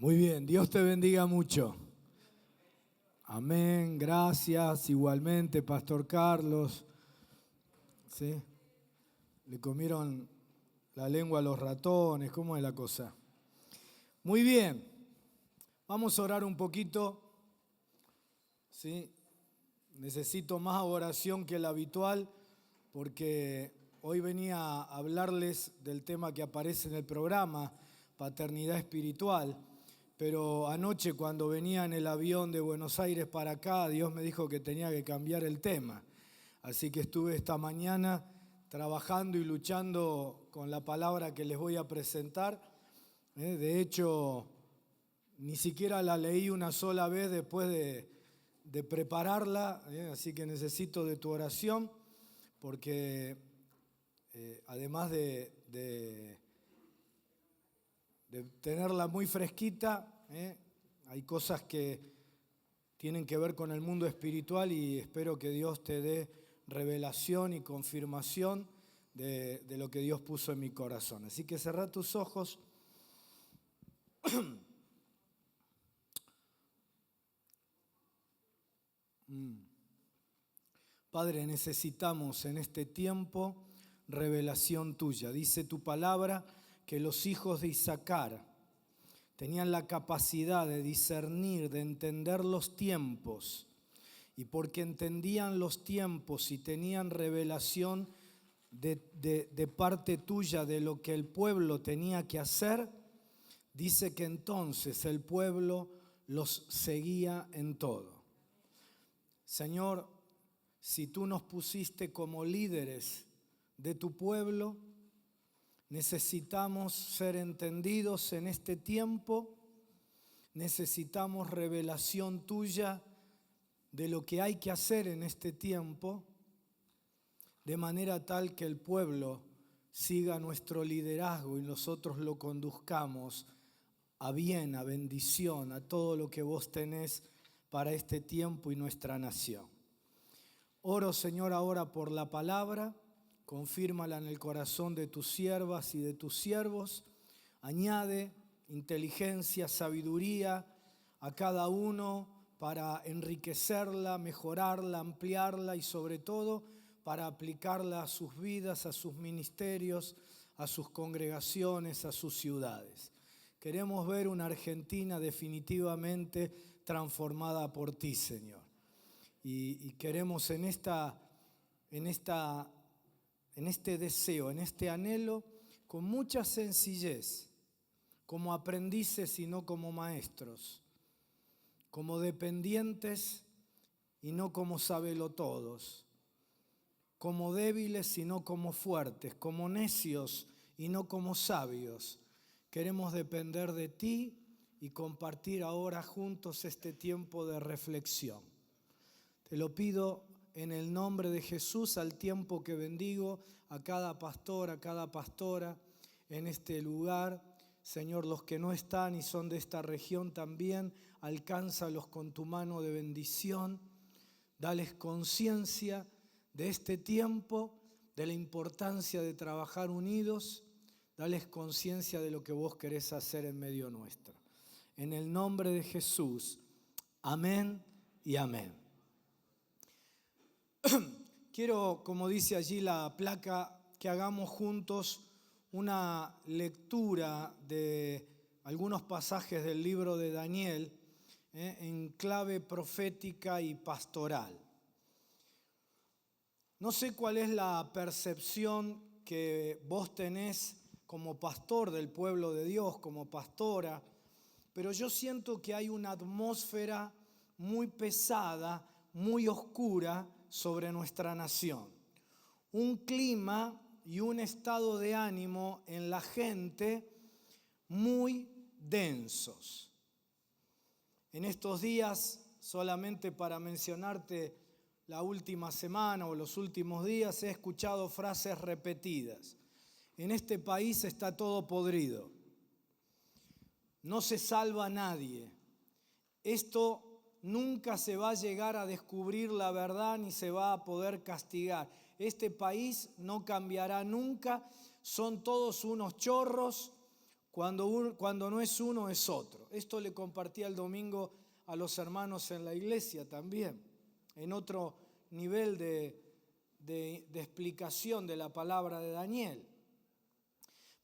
Muy bien, Dios te bendiga mucho. Amén, gracias. Igualmente, Pastor Carlos. ¿Sí? Le comieron la lengua a los ratones, ¿cómo es la cosa? Muy bien, vamos a orar un poquito. ¿Sí? Necesito más oración que la habitual porque hoy venía a hablarles del tema que aparece en el programa, paternidad espiritual. Pero anoche cuando venía en el avión de Buenos Aires para acá, Dios me dijo que tenía que cambiar el tema. Así que estuve esta mañana trabajando y luchando con la palabra que les voy a presentar. De hecho, ni siquiera la leí una sola vez después de prepararla, así que necesito de tu oración, porque además de tenerla muy fresquita, hay cosas que tienen que ver con el mundo espiritual y espero que Dios te dé revelación y confirmación de lo que Dios puso en mi corazón. Así que cerrá tus ojos. Padre, necesitamos en este tiempo revelación tuya. Dice tu palabra que los hijos de Isaacar tenían la capacidad de discernir, de entender los tiempos. Y porque entendían los tiempos y tenían revelación de parte tuya de lo que el pueblo tenía que hacer, dice que entonces el pueblo los seguía en todo. Señor, si tú nos pusiste como líderes de tu pueblo, necesitamos ser entendidos en este tiempo, necesitamos revelación tuya de lo que hay que hacer en este tiempo, de manera tal que el pueblo siga nuestro liderazgo y nosotros lo conduzcamos a bien, a bendición, a todo lo que vos tenés para este tiempo y nuestra nación. Oro, Señor, ahora por la palabra. Confírmala en el corazón de tus siervas y de tus siervos. Añade inteligencia, sabiduría a cada uno para enriquecerla, mejorarla, ampliarla y sobre todo para aplicarla a sus vidas, a sus ministerios, a sus congregaciones, a sus ciudades. Queremos ver una Argentina definitivamente transformada por ti, Señor. Y queremos en este deseo, en este anhelo, con mucha sencillez, como aprendices y no como maestros, como dependientes y no como sabelotodos, como débiles y no como fuertes, como necios y no como sabios. Queremos depender de ti y compartir ahora juntos este tiempo de reflexión. Te lo pido en el nombre de Jesús, al tiempo que bendigo a cada pastor, a cada pastora en este lugar. Señor, los que no están y son de esta región también, alcánzalos con tu mano de bendición. Dales conciencia de este tiempo, de la importancia de trabajar unidos. Dales conciencia de lo que vos querés hacer en medio nuestro. En el nombre de Jesús, amén y amén. Quiero, como dice allí la placa, que hagamos juntos una lectura de algunos pasajes del libro de Daniel en clave profética y pastoral. No sé cuál es la percepción que vos tenés como pastor del pueblo de Dios, como pastora, pero yo siento que hay una atmósfera muy pesada, muy oscura sobre nuestra nación. Un clima y un estado de ánimo en la gente muy densos. En estos días, solamente para mencionarte la última semana o los últimos días, he escuchado frases repetidas. En este país está todo podrido. No se salva nadie. Esto nunca se va a llegar a descubrir la verdad ni se va a poder castigar. Este país no cambiará nunca. Son todos unos chorros. cuando no es uno es otro. Esto le compartí el domingo a los hermanos en la iglesia también, en otro nivel de explicación de la palabra de Daniel.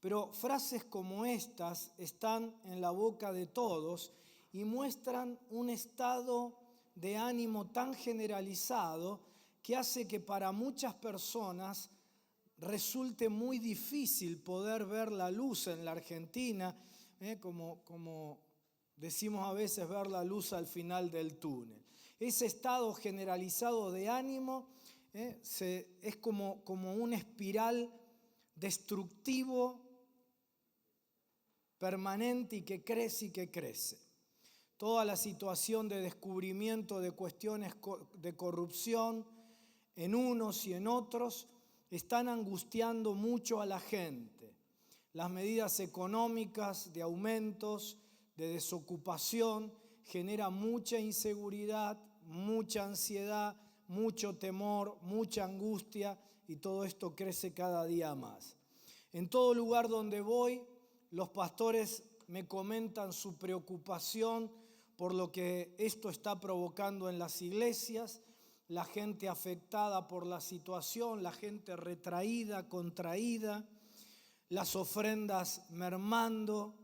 Pero frases como estas están en la boca de todos y muestran un estado de ánimo tan generalizado que hace que para muchas personas resulte muy difícil poder ver la luz en la Argentina, como decimos a veces, ver la luz al final del túnel. Ese estado generalizado de ánimo es como una espiral destructivo permanente y que crece y que crece. Toda la situación de descubrimiento de cuestiones de corrupción en unos y en otros están angustiando mucho a la gente. Las medidas económicas de aumentos, de desocupación, generan mucha inseguridad, mucha ansiedad, mucho temor, mucha angustia, y todo esto crece cada día más. En todo lugar donde voy, los pastores me comentan su preocupación por lo que esto está provocando en las iglesias, la gente afectada por la situación, la gente retraída, contraída, las ofrendas mermando,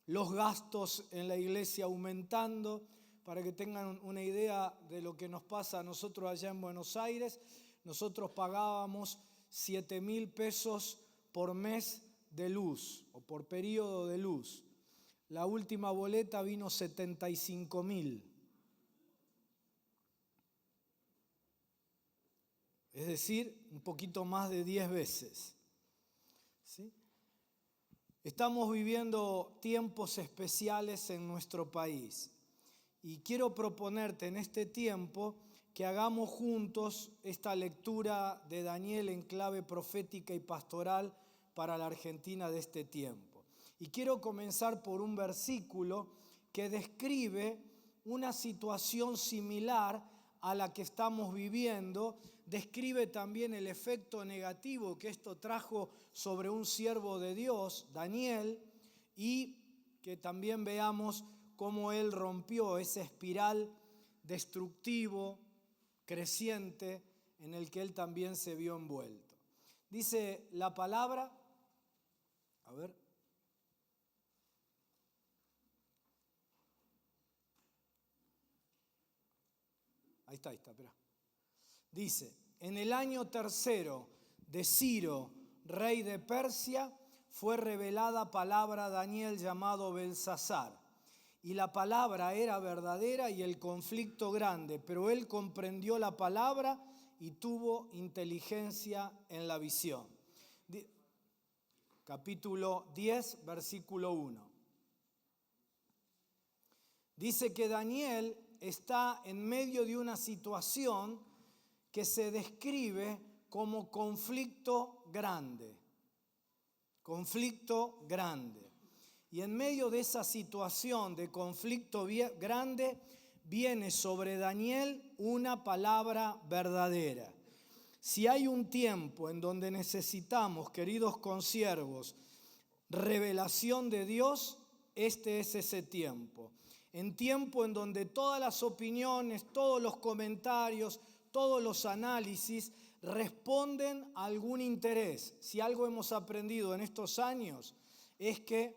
los gastos en la iglesia aumentando. Para que tengan una idea de lo que nos pasa a nosotros allá en Buenos Aires, nosotros pagábamos 7.000 pesos por mes de luz o por periodo de luz. La última boleta vino 75.000. Es decir, un poquito más de 10 veces. ¿Sí? Estamos viviendo tiempos especiales en nuestro país. Y quiero proponerte en este tiempo que hagamos juntos esta lectura de Daniel en clave profética y pastoral para la Argentina de este tiempo. Y quiero comenzar por un versículo que describe una situación similar a la que estamos viviendo, describe también el efecto negativo que esto trajo sobre un siervo de Dios, Daniel, y que también veamos cómo él rompió esa espiral destructivo, creciente, en el que él también se vio envuelto. Dice la palabra, a ver, ahí está, espera. Dice, en el año 3 de Ciro, rey de Persia, fue revelada palabra a Daniel llamado Belsasar. Y la palabra era verdadera y el conflicto grande, pero él comprendió la palabra y tuvo inteligencia en la visión. Capítulo 10, versículo 1. Dice que Daniel está en medio de una situación que se describe como conflicto grande. Conflicto grande. Y en medio de esa situación de conflicto grande, viene sobre Daniel una palabra verdadera. Si hay un tiempo en donde necesitamos, queridos consiervos, revelación de Dios, este es ese tiempo. En tiempo en donde todas las opiniones, todos los comentarios, todos los análisis responden a algún interés. Si algo hemos aprendido en estos años es que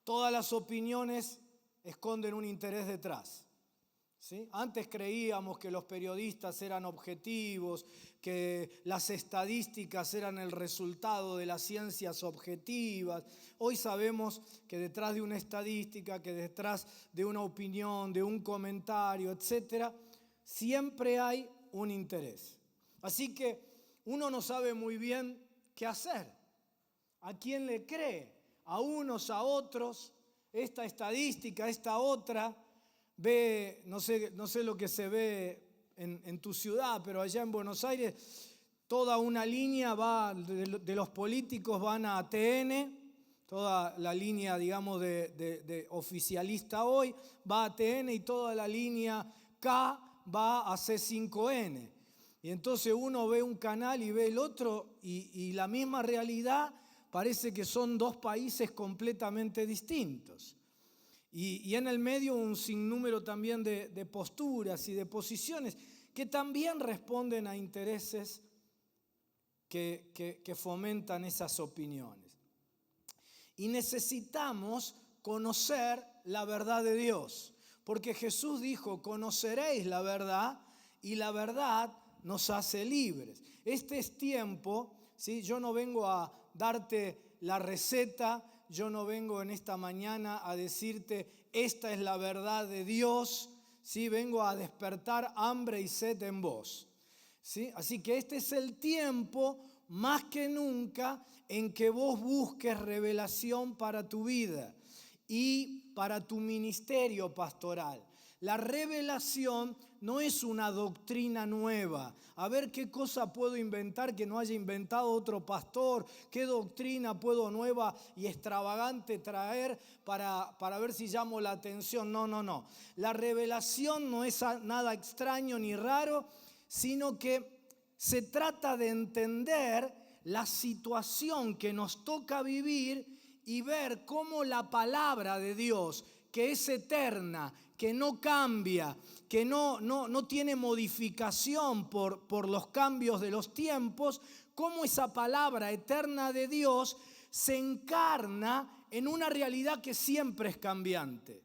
todas las opiniones esconden un interés detrás. ¿Sí? Antes creíamos que los periodistas eran objetivos, que las estadísticas eran el resultado de las ciencias objetivas. Hoy sabemos que detrás de una estadística, que detrás de una opinión, de un comentario, etcétera, siempre hay un interés. Así que uno no sabe muy bien qué hacer. ¿A quién le cree? A unos, a otros, esta estadística, esta otra, ve, no sé lo que se ve en tu ciudad, pero allá en Buenos Aires, toda una línea va, de los políticos van a ATN, toda la línea, digamos, de oficialista hoy, va a ATN y toda la línea K va a C5N. Y entonces uno ve un canal y ve el otro y la misma realidad parece que son dos países completamente distintos. Y en el medio un sinnúmero también de posturas y de posiciones que también responden a intereses que fomentan esas opiniones. Y necesitamos conocer la verdad de Dios, porque Jesús dijo: conoceréis la verdad y la verdad nos hace libres. Este es tiempo, ¿sí? Yo no vengo a darte la receta, yo no vengo en esta mañana a decirte esta es la verdad de Dios, ¿sí? Vengo a despertar hambre y sed en vos, ¿sí? Así que este es el tiempo más que nunca en que vos busques revelación para tu vida y para tu ministerio pastoral. La revelación no es una doctrina nueva. A ver qué cosa puedo inventar que no haya inventado otro pastor, qué doctrina puedo nueva y extravagante traer para ver si llamo la atención. No. La revelación no es nada extraño ni raro, sino que se trata de entender la situación que nos toca vivir y ver cómo la palabra de Dios, que es eterna, que no cambia, que no tiene modificación por los cambios de los tiempos, cómo esa palabra eterna de Dios se encarna en una realidad que siempre es cambiante.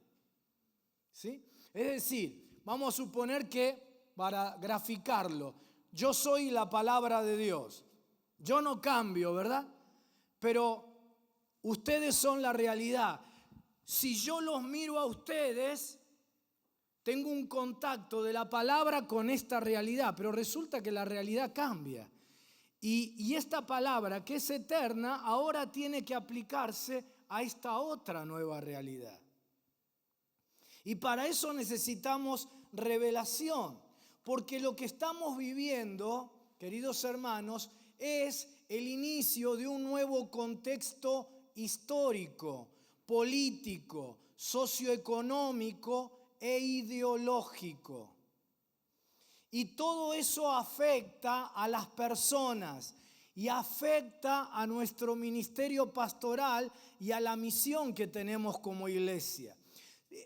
¿Sí? Es decir, vamos a suponer que, para graficarlo, yo soy la palabra de Dios. Yo no cambio, ¿verdad? Pero ustedes son la realidad. Si yo los miro a ustedes, tengo un contacto de la palabra con esta realidad, pero resulta que la realidad cambia. Y esta palabra, que es eterna, ahora tiene que aplicarse a esta otra nueva realidad. Y para eso necesitamos revelación, porque lo que estamos viviendo, queridos hermanos, es el inicio de un nuevo contexto histórico, político, socioeconómico e ideológico. Y todo eso afecta a las personas y afecta a nuestro ministerio pastoral y a la misión que tenemos como iglesia.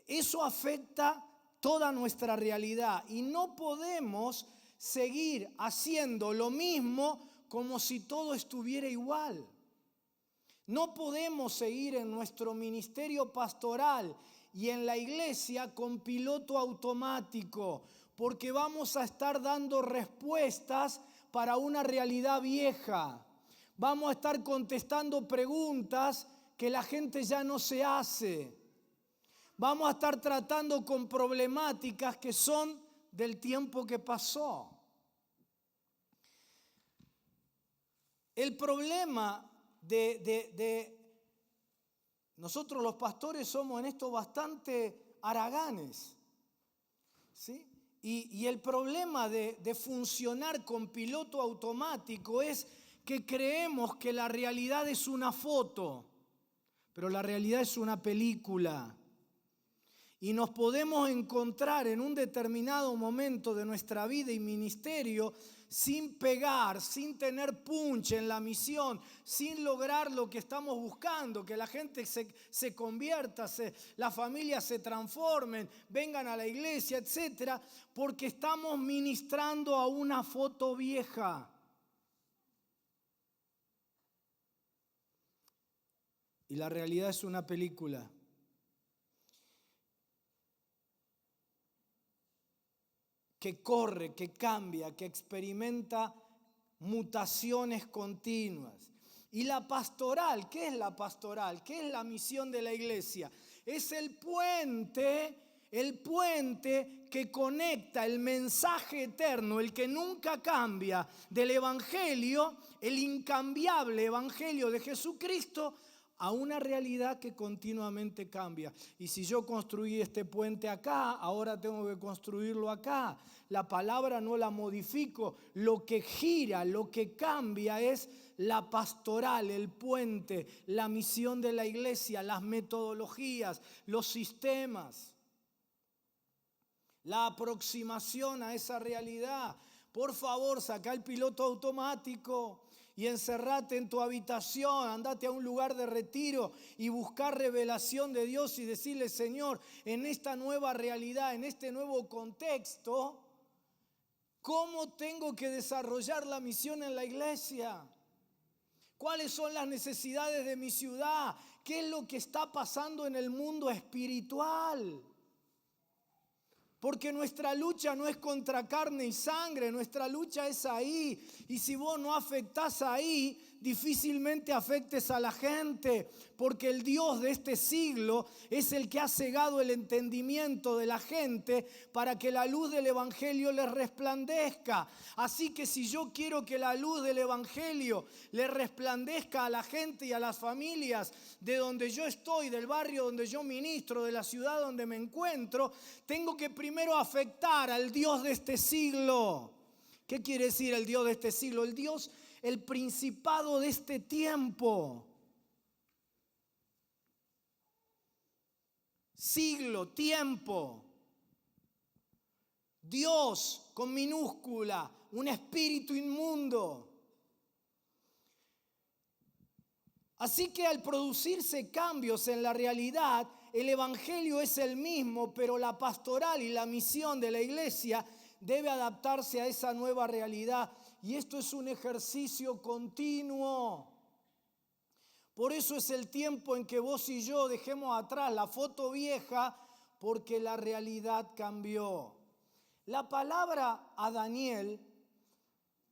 Eso afecta toda nuestra realidad y no podemos seguir haciendo lo mismo como si todo estuviera igual. No podemos seguir en nuestro ministerio pastoral y en la iglesia con piloto automático, porque vamos a estar dando respuestas para una realidad vieja. Vamos a estar contestando preguntas que la gente ya no se hace. Vamos a estar tratando con problemáticas que son del tiempo que pasó. El problema de nosotros los pastores somos en esto bastante haraganes, ¿sí? Y el problema de funcionar con piloto automático es que creemos que la realidad es una foto, pero la realidad es una película. Y nos podemos encontrar en un determinado momento de nuestra vida y ministerio sin pegar, sin tener punch en la misión, sin lograr lo que estamos buscando, que la gente se convierta, las familias se transformen, vengan a la iglesia, etc., porque estamos ministrando a una foto vieja. Y la realidad es una película. Que corre, que cambia, que experimenta mutaciones continuas. Y la pastoral, ¿qué es la pastoral? ¿Qué es la misión de la iglesia? Es el puente que conecta el mensaje eterno, el que nunca cambia, del evangelio, el incambiable evangelio de Jesucristo, a una realidad que continuamente cambia. Y si yo construí este puente acá, ahora tengo que construirlo acá. La palabra no la modifico. Lo que gira, lo que cambia es la pastoral, el puente, la misión de la iglesia, las metodologías, los sistemas, la aproximación a esa realidad. Por favor, saca el piloto automático. y encerrate en tu habitación, andate a un lugar de retiro y buscar revelación de Dios y decirle: Señor, en esta nueva realidad, en este nuevo contexto, ¿cómo tengo que desarrollar la misión en la iglesia? ¿Cuáles son las necesidades de mi ciudad? ¿Qué es lo que está pasando en el mundo espiritual? Porque nuestra lucha no es contra carne y sangre, nuestra lucha es ahí. Y si vos no afectás ahí, difícilmente afectes a la gente. Porque el Dios de este siglo es el que ha cegado el entendimiento de la gente para que la luz del Evangelio les resplandezca. Así que si yo quiero que la luz del Evangelio le resplandezca a la gente y a las familias de donde yo estoy, del barrio donde yo ministro, de la ciudad donde me encuentro, tengo que primero afectar al Dios de este siglo. ¿Qué quiere decir el Dios de este siglo? El Dios, el principado de este tiempo. Siglo, tiempo. Dios con minúscula, un espíritu inmundo. Así que al producirse cambios en la realidad, el Evangelio es el mismo, pero la pastoral y la misión de la iglesia debe adaptarse a esa nueva realidad. Y esto es un ejercicio continuo. Por eso es el tiempo en que vos y yo dejemos atrás la foto vieja, porque la realidad cambió. La palabra a Daniel,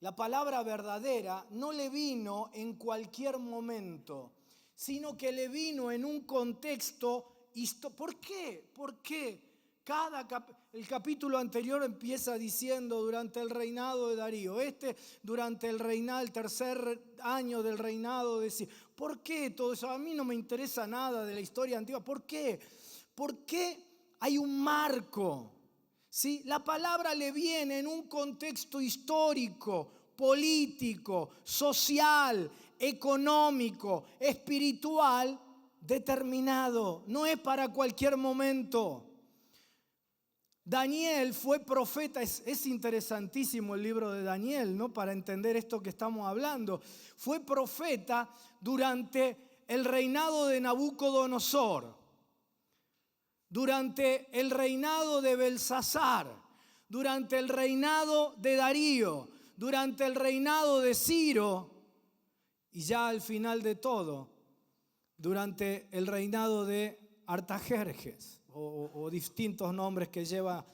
la palabra verdadera, no le vino en cualquier momento, sino que le vino en un contexto histórico. ¿Por qué? Porque el capítulo anterior empieza diciendo durante el reinado de Darío, durante el tercer año del reinado de Ciro. ¿Por qué todo eso? A mí no me interesa nada de la historia antigua. ¿Por qué? Porque hay un marco. ¿Sí? La palabra le viene en un contexto histórico, político, social, económico, espiritual determinado. No es para cualquier momento. Daniel fue profeta. Es interesantísimo el libro de Daniel, ¿no? Para entender esto que estamos hablando. Fue profeta durante el reinado de Nabucodonosor, durante el reinado de Belsasar, durante el reinado de Darío, durante el reinado de Ciro y ya al final de todo, durante el reinado de Artajerjes o distintos nombres que lleva.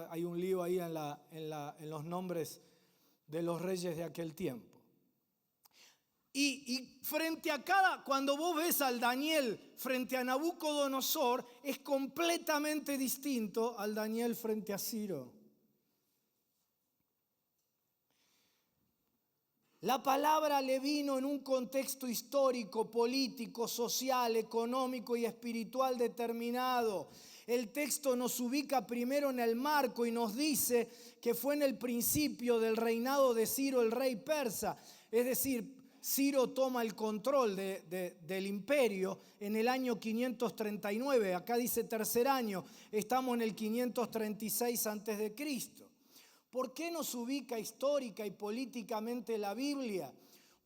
Hay un lío ahí en los nombres de los reyes de aquel tiempo. Y frente a cuando vos ves al Daniel frente a Nabucodonosor, es completamente distinto al Daniel frente a Ciro. La palabra le vino en un contexto histórico, político, social, económico y espiritual determinado. El texto nos ubica primero en el marco y nos dice que fue en el principio del reinado de Ciro, el rey persa. Es decir, Ciro toma el control del imperio en el año 539. Acá dice tercer año, estamos en el 536 a.C. ¿Por qué nos ubica histórica y políticamente la Biblia?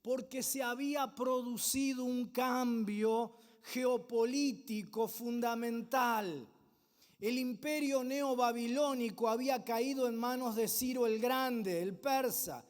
Porque se había producido un cambio geopolítico fundamental. El imperio neobabilónico había caído en manos de Ciro el Grande, el persa.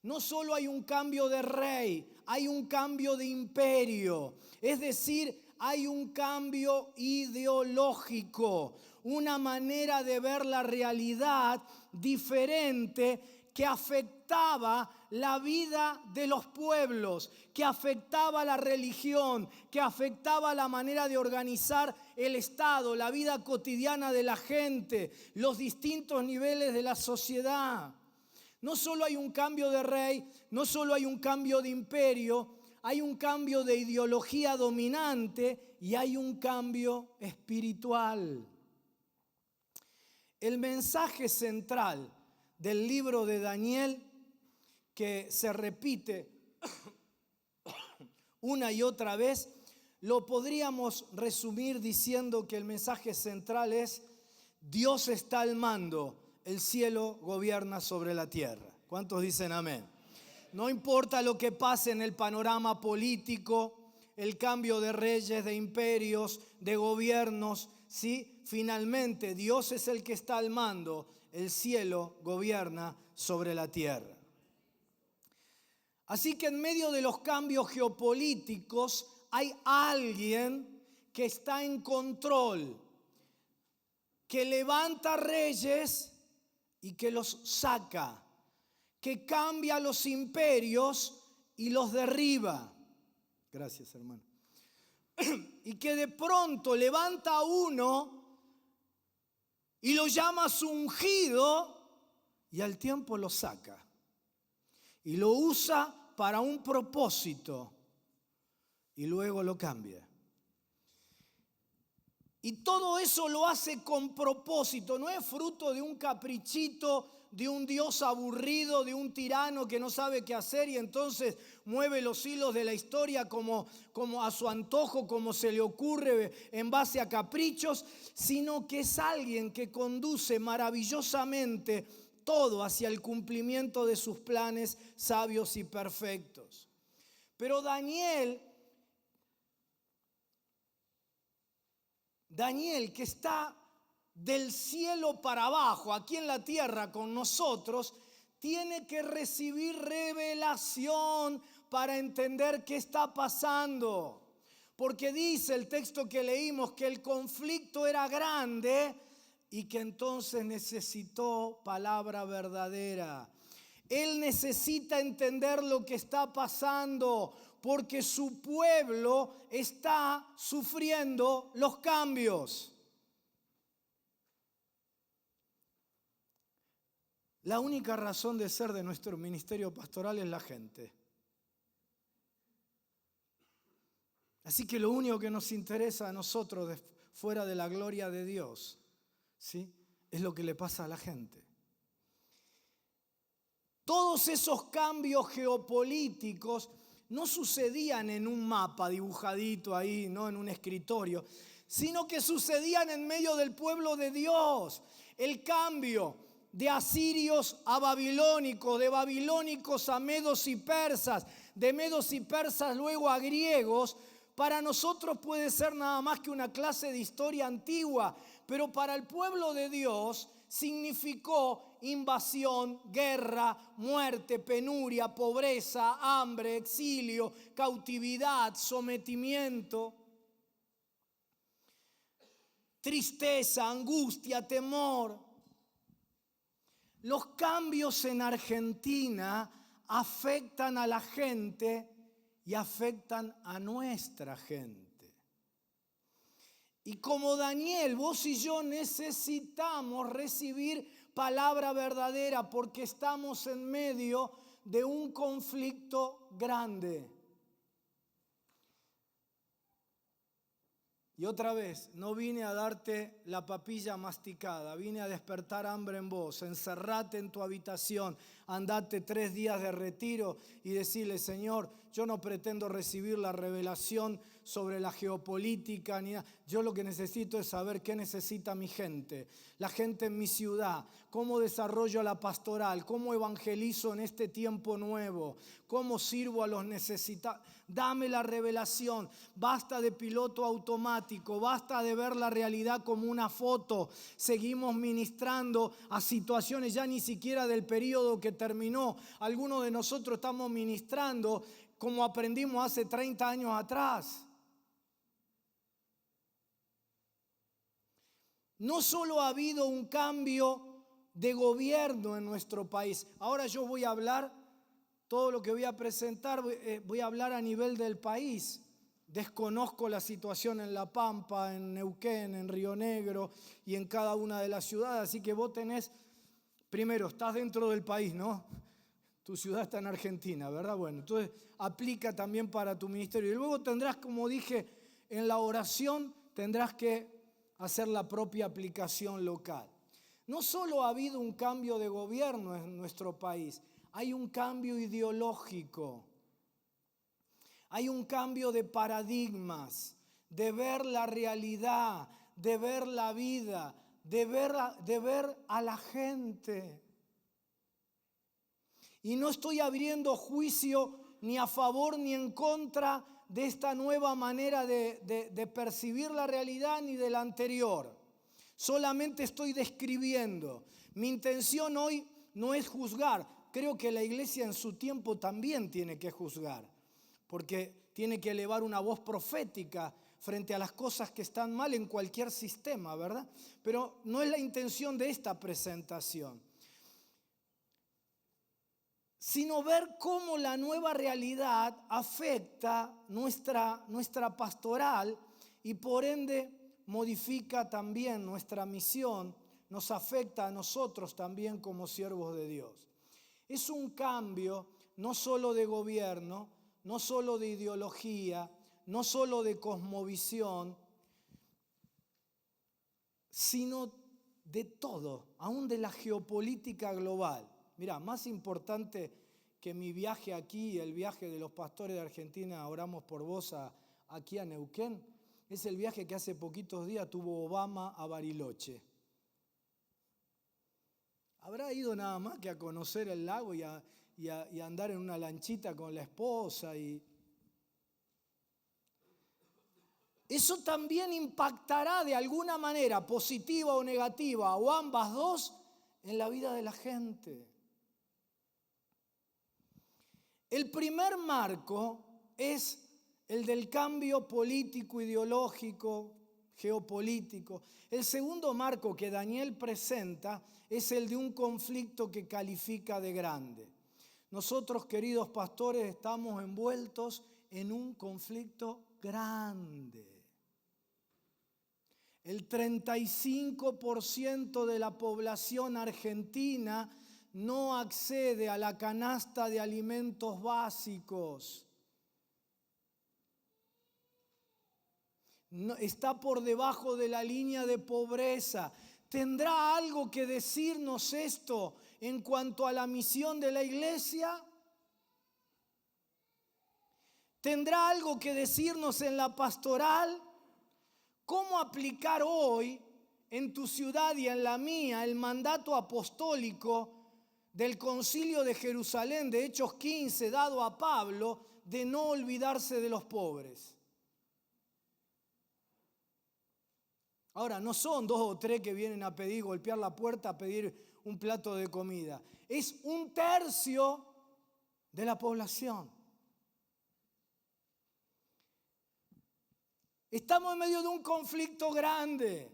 No solo hay un cambio de rey, hay un cambio de imperio. Es decir, hay un cambio ideológico, una manera de ver la realidad diferente que afectaba la vida de los pueblos, que afectaba la religión, que afectaba la manera de organizar el Estado, la vida cotidiana de la gente, los distintos niveles de la sociedad. No solo hay un cambio de rey, no solo hay un cambio de imperio, hay un cambio de ideología dominante y hay un cambio espiritual. El mensaje central del libro de Daniel, que se repite una y otra vez, lo podríamos resumir diciendo que el mensaje central es: Dios está al mando, el cielo gobierna sobre la tierra. ¿Cuántos dicen amén? No importa lo que pase en el panorama político, el cambio de reyes, de imperios, de gobiernos, ¿sí? Finalmente Dios es el que está al mando. El cielo gobierna sobre la tierra. Así que en medio de los cambios geopolíticos hay alguien que está en control, que levanta reyes y que los saca, que cambia los imperios y los derriba. Gracias, hermano. Y que de pronto levanta a uno y lo llama su ungido y al tiempo lo saca. Y lo usa para un propósito y luego lo cambia. Y todo eso lo hace con propósito, no es fruto de un caprichito, de un Dios aburrido, de un tirano que no sabe qué hacer y entonces mueve los hilos de la historia como a su antojo, como se le ocurre en base a caprichos, sino que es alguien que conduce maravillosamente todo hacia el cumplimiento de sus planes sabios y perfectos. Pero Daniel, que está del cielo para abajo, aquí en la tierra con nosotros, tiene que recibir revelación para entender qué está pasando. Porque dice el texto que leímos que el conflicto era grande y que entonces necesitó palabra verdadera. Él necesita entender lo que está pasando porque su pueblo está sufriendo los cambios. La única razón de ser de nuestro ministerio pastoral es la gente. Así que lo único que nos interesa a nosotros fuera de la gloria de Dios, ¿sí?, es lo que le pasa a la gente. Todos esos cambios geopolíticos no sucedían en un mapa dibujadito ahí, no en un escritorio, sino que sucedían en medio del pueblo de Dios. El cambio de asirios a babilónicos, de babilónicos a medos y persas, de medos y persas luego a griegos, para nosotros puede ser nada más que una clase de historia antigua, pero para el pueblo de Dios significó invasión, guerra, muerte, penuria, pobreza, hambre, exilio, cautividad, sometimiento, tristeza, angustia, temor. Los cambios en Argentina afectan a la gente y afectan a nuestra gente. Y como Daniel, vos y yo necesitamos recibir palabra verdadera porque estamos en medio de un conflicto grande. Y otra vez, no vine a darte la papilla masticada, vine a despertar hambre en vos. Encerrate en tu habitación, andate 3 días de retiro y decirle: Señor, yo no pretendo recibir la revelación sobre la geopolítica ni nada. Yo lo que necesito es saber qué necesita mi gente, la gente en mi ciudad, cómo desarrollo la pastoral, cómo evangelizo en este tiempo nuevo, cómo sirvo a los necesitados. Dame la revelación. Basta de piloto automático, basta de ver la realidad como una foto. Seguimos ministrando a situaciones ya ni siquiera del periodo que terminó. Algunos de nosotros estamos ministrando como aprendimos hace 30 años atrás. No solo ha habido un cambio de gobierno en nuestro país. Ahora yo voy a hablar, todo lo que voy a presentar, voy a hablar a nivel del país. Desconozco la situación en La Pampa, en Neuquén, en Río Negro y en cada una de las ciudades. Así que vos tenés, primero, estás dentro del país, ¿no? Tu ciudad está en Argentina, ¿verdad? Bueno, entonces aplica también para tu ministerio. Y luego tendrás, como dije, en la oración tendrás que hacer la propia aplicación local. No solo ha habido un cambio de gobierno en nuestro país, hay un cambio ideológico, hay un cambio de paradigmas, de ver la realidad, de ver la vida, de ver a la gente. Y no estoy abriendo juicio ni a favor ni en contra de esta nueva manera de percibir la realidad ni de la anterior. Solamente estoy describiendo. Mi intención hoy no es juzgar. Creo que la iglesia en su tiempo también tiene que juzgar, porque tiene que elevar una voz profética frente a las cosas que están mal en cualquier sistema, ¿verdad? Pero no es la intención de esta presentación, sino ver cómo la nueva realidad afecta nuestra pastoral y por ende modifica también nuestra misión, nos afecta a nosotros también como siervos de Dios. Es un cambio no solo de gobierno, no solo de ideología, no solo de cosmovisión, sino de todo, aún de la geopolítica global. Mirá, más importante que mi viaje aquí y el viaje de los pastores de Argentina, oramos por vos, aquí a Neuquén, es el viaje que hace poquitos días tuvo Obama a Bariloche. Habrá ido nada más que a conocer el lago y a andar en una lanchita con la esposa. Eso también impactará de alguna manera, positiva o negativa, o ambas dos, en la vida de la gente. El primer marco es el del cambio político, ideológico, geopolítico. El segundo marco que Daniel presenta es el de un conflicto que califica de grande. Nosotros, queridos pastores, estamos envueltos en un conflicto grande. El 35% de la población argentina no accede a la canasta de alimentos básicos. No, está por debajo de la línea de pobreza. ¿Tendrá algo que decirnos esto en cuanto a la misión de la iglesia? ¿Tendrá algo que decirnos en la pastoral? ¿Cómo aplicar hoy en tu ciudad y en la mía el mandato apostólico del Concilio de Jerusalén, de Hechos 15, dado a Pablo, de no olvidarse de los pobres? Ahora, no son 2 o 3 que vienen a pedir, golpear la puerta a pedir un plato de comida. Es 1/3 de la población. Estamos en medio de un conflicto grande.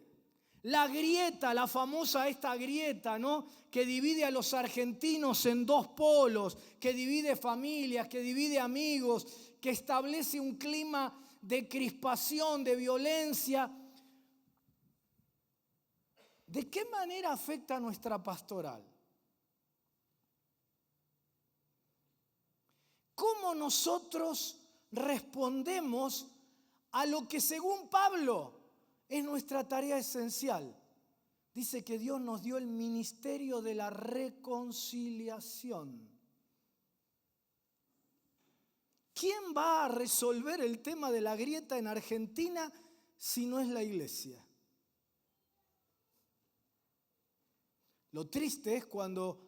La grieta, la famosa esta grieta, ¿no? Que divide a los argentinos en 2 polos, que divide familias, que divide amigos, que establece un clima de crispación, de violencia. ¿De qué manera afecta a nuestra pastoral? ¿Cómo nosotros respondemos a lo que según Pablo es nuestra tarea esencial? Dice que Dios nos dio el ministerio de la reconciliación. ¿Quién va a resolver el tema de la grieta en Argentina si no es la iglesia? Lo triste es cuando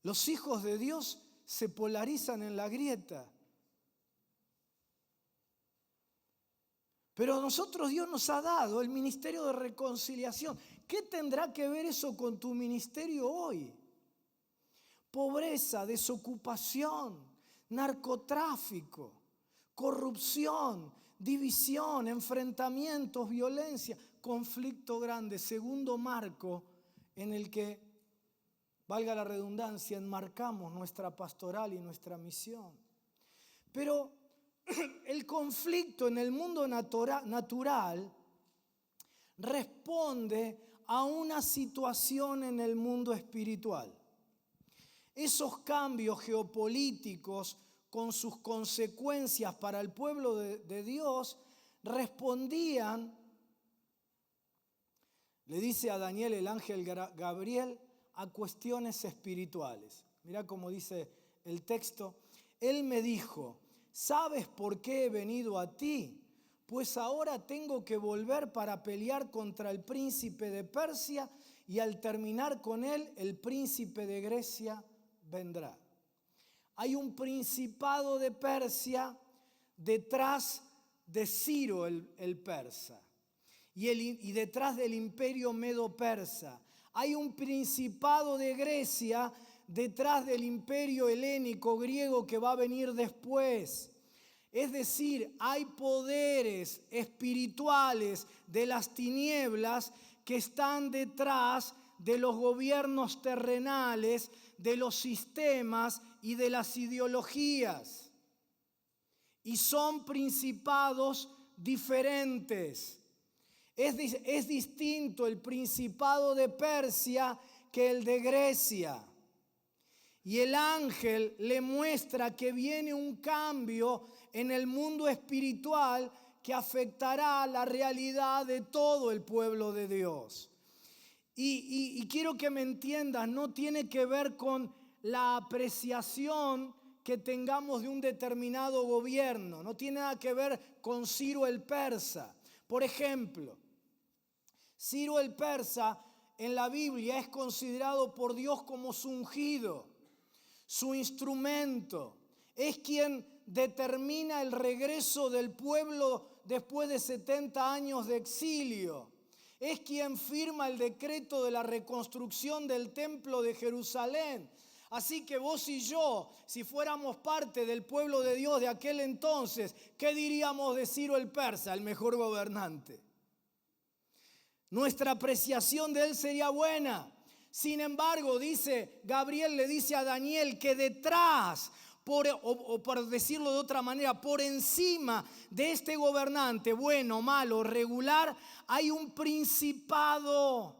los hijos de Dios se polarizan en la grieta. Pero a nosotros Dios nos ha dado el ministerio de reconciliación. ¿Qué tendrá que ver eso con tu ministerio hoy? Pobreza, desocupación, narcotráfico, corrupción, división, enfrentamientos, violencia, conflicto grande. Segundo marco en el que, valga la redundancia, enmarcamos nuestra pastoral y nuestra misión. Pero el conflicto en el mundo natural responde a una situación en el mundo espiritual. Esos cambios geopolíticos con sus consecuencias para el pueblo de Dios respondían, le dice a Daniel el ángel Gabriel, a cuestiones espirituales. Mirá cómo dice el texto. Él me dijo: ¿sabes por qué he venido a ti? Pues ahora tengo que volver para pelear contra el príncipe de Persia y al terminar con él, el príncipe de Grecia vendrá. Hay un principado de Persia detrás de Ciro el persa y detrás del imperio medo-persa. Hay un principado de Grecia detrás del imperio helénico griego que va a venir después. Es decir, hay poderes espirituales de las tinieblas que están detrás de los gobiernos terrenales, de los sistemas y de las ideologías. Y son principados diferentes. Es distinto el principado de Persia que el de Grecia. Y el ángel le muestra que viene un cambio en el mundo espiritual que afectará la realidad de todo el pueblo de Dios. Y quiero que me entiendas, no tiene que ver con la apreciación que tengamos de un determinado gobierno, no tiene nada que ver con Ciro el persa. Por ejemplo, Ciro el persa en la Biblia es considerado por Dios como su ungido, su instrumento. Es quien determina el regreso del pueblo después de 70 años de exilio. Es quien firma el decreto de la reconstrucción del templo de Jerusalén. Así que vos y yo, si fuéramos parte del pueblo de Dios de aquel entonces, ¿qué diríamos de Ciro el persa, el mejor gobernante? Nuestra apreciación de él sería buena. Sin embargo, Gabriel le dice a Daniel que detrás, o por decirlo de otra manera, por encima de este gobernante, bueno, malo, regular, hay un principado,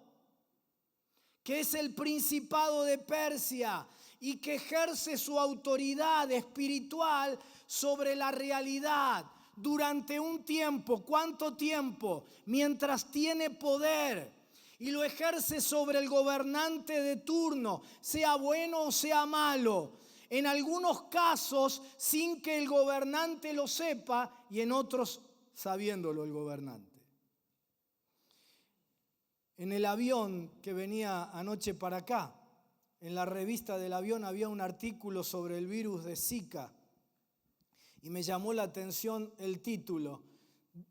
que es el principado de Persia, y que ejerce su autoridad espiritual sobre la realidad durante un tiempo. ¿Cuánto tiempo? Mientras tiene poder. Y lo ejerce sobre el gobernante de turno, sea bueno o sea malo. En algunos casos sin que el gobernante lo sepa y en otros sabiéndolo el gobernante. En el avión que venía anoche para acá, en la revista del avión había un artículo sobre el virus de Zika y me llamó la atención el título.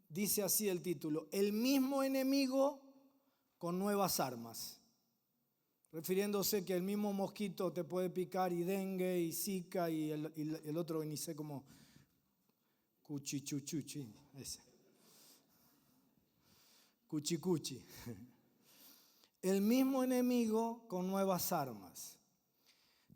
Dice así el título: el mismo enemigo con nuevas armas. Refiriéndose que el mismo mosquito te puede picar, y dengue y Zika y el otro que ni sé cómo, cuchichuchuchi, ese. Cuchicuchi. El mismo enemigo con nuevas armas.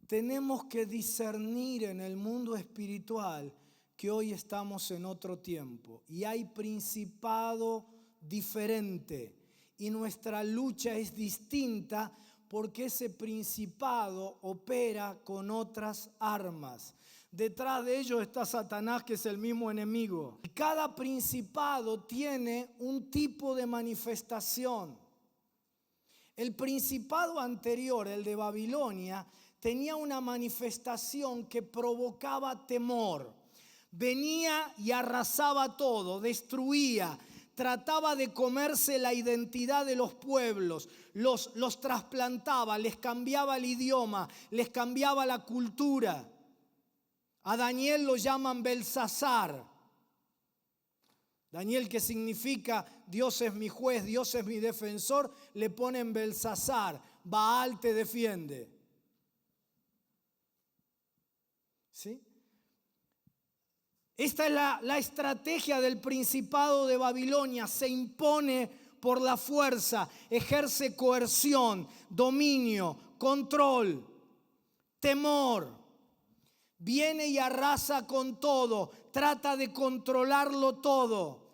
Tenemos que discernir en el mundo espiritual que hoy estamos en otro tiempo y hay principado diferente y nuestra lucha es distinta porque ese principado opera con otras armas. Detrás de ellos está Satanás, que es el mismo enemigo. Y cada principado tiene un tipo de manifestación. El principado anterior, el de Babilonia, tenía una manifestación que provocaba temor. Venía y arrasaba todo, destruía, trataba de comerse la identidad de los pueblos, los trasplantaba, les cambiaba el idioma, les cambiaba la cultura. A Daniel lo llaman Belsasar. Daniel, que significa Dios es mi juez, Dios es mi defensor, le ponen Belsasar. Baal te defiende. ¿Sí? Esta es la estrategia del principado de Babilonia. Se impone por la fuerza, ejerce coerción, dominio, control, temor. Viene y arrasa con todo, trata de controlarlo todo.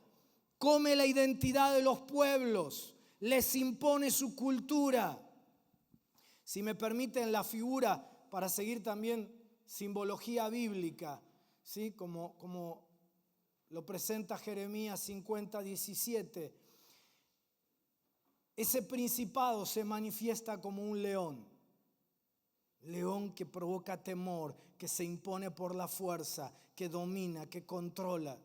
Come la identidad de los pueblos, les impone su cultura. Si me permiten la figura, para seguir también simbología bíblica, ¿sí? Como lo presenta Jeremías 50:17. Ese principado se manifiesta como un león. León que provoca temor, que se impone por la fuerza, que domina, que controla.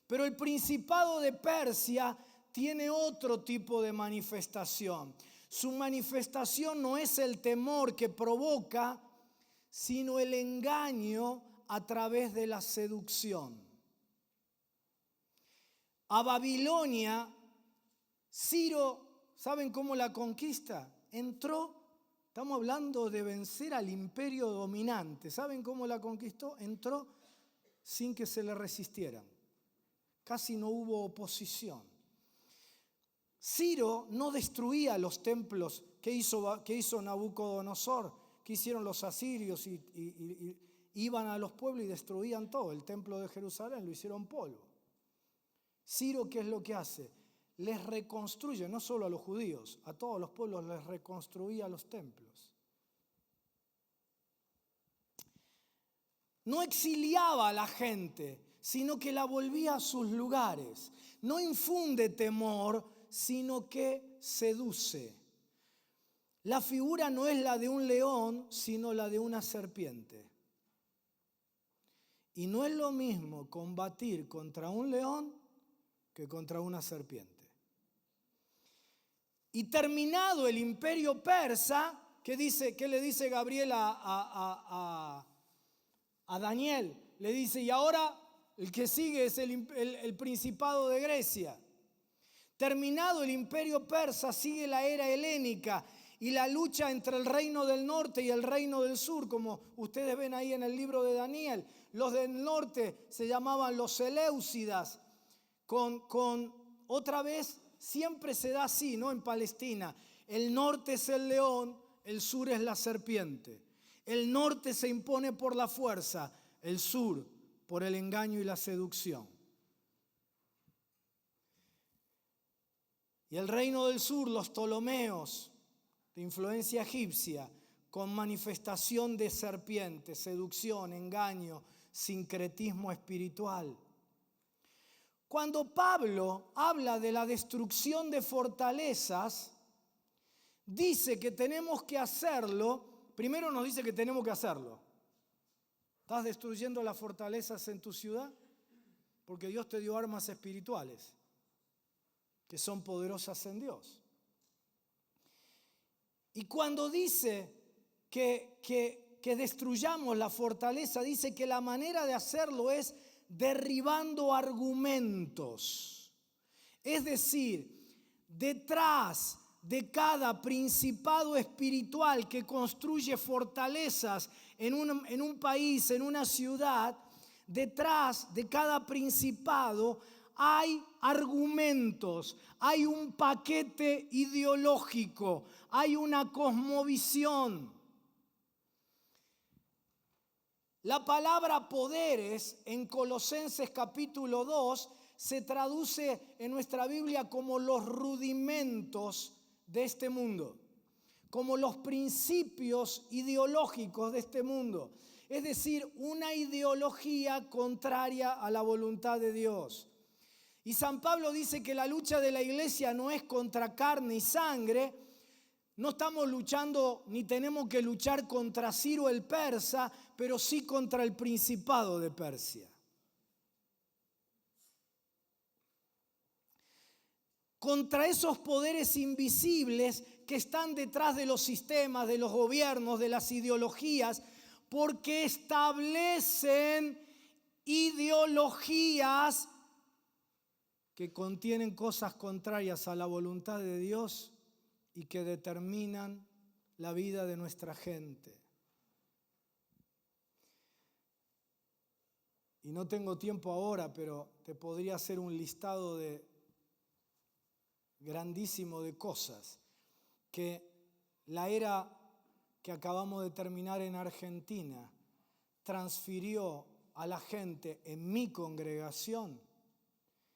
Pero el principado de Persia tiene otro tipo de manifestación. Su manifestación no es el temor que provoca, sino el engaño a través de la seducción. A Babilonia, Ciro, ¿saben cómo la conquista? Estamos hablando de vencer al imperio dominante. ¿Saben cómo la conquistó? Entró sin que se le resistieran. Casi no hubo oposición. Ciro no destruía los templos que hizo Nabucodonosor, que hicieron los asirios y iban a los pueblos y destruían todo. El templo de Jerusalén lo hicieron polvo. Ciro, ¿qué es lo que hace? Les reconstruye, no solo a los judíos, a todos los pueblos les reconstruía los templos. No exiliaba a la gente, sino que la volvía a sus lugares. No infunde temor, sino que seduce. La figura no es la de un león, sino la de una serpiente. Y no es lo mismo combatir contra un león que contra una serpiente. Y terminado el imperio persa, ¿qué le dice Gabriel a Daniel? Le dice, y ahora el que sigue es el principado de Grecia. Terminado el imperio persa, sigue la era helénica y la lucha entre el reino del norte y el reino del sur, como ustedes ven ahí en el libro de Daniel. Los del norte se llamaban los Seleucidas. Otra vez, siempre se da así, ¿no? En Palestina, el norte es el león, el sur es la serpiente. El norte se impone por la fuerza, el sur por el engaño y la seducción. Y el reino del sur, los Ptolomeos, de influencia egipcia, con manifestación de serpiente, seducción, engaño, sincretismo espiritual. Cuando Pablo habla de la destrucción de fortalezas, dice que tenemos que hacerlo. Primero nos dice que tenemos que hacerlo. ¿Estás destruyendo las fortalezas en tu ciudad? Porque Dios te dio armas espirituales que son poderosas en Dios. Y cuando dice que destruyamos la fortaleza, dice que la manera de hacerlo es derribando argumentos. Es decir, detrás de cada principado espiritual que construye fortalezas en un país, en una ciudad, detrás de cada principado hay argumentos, hay un paquete ideológico, hay una cosmovisión. La palabra poderes en Colosenses capítulo 2 se traduce en nuestra Biblia como los rudimentos de este mundo, como los principios ideológicos de este mundo. Es decir, una ideología contraria a la voluntad de Dios. Y San Pablo dice que la lucha de la iglesia no es contra carne y sangre. No estamos luchando ni tenemos que luchar contra Ciro el persa, pero sí contra el principado de Persia. Contra esos poderes invisibles que están detrás de los sistemas, de los gobiernos, de las ideologías, porque establecen ideologías que contienen cosas contrarias a la voluntad de Dios y que determinan la vida de nuestra gente. Y no tengo tiempo ahora, pero te podría hacer un listado grandísimo de cosas que la era que acabamos de terminar en Argentina transfirió a la gente en mi congregación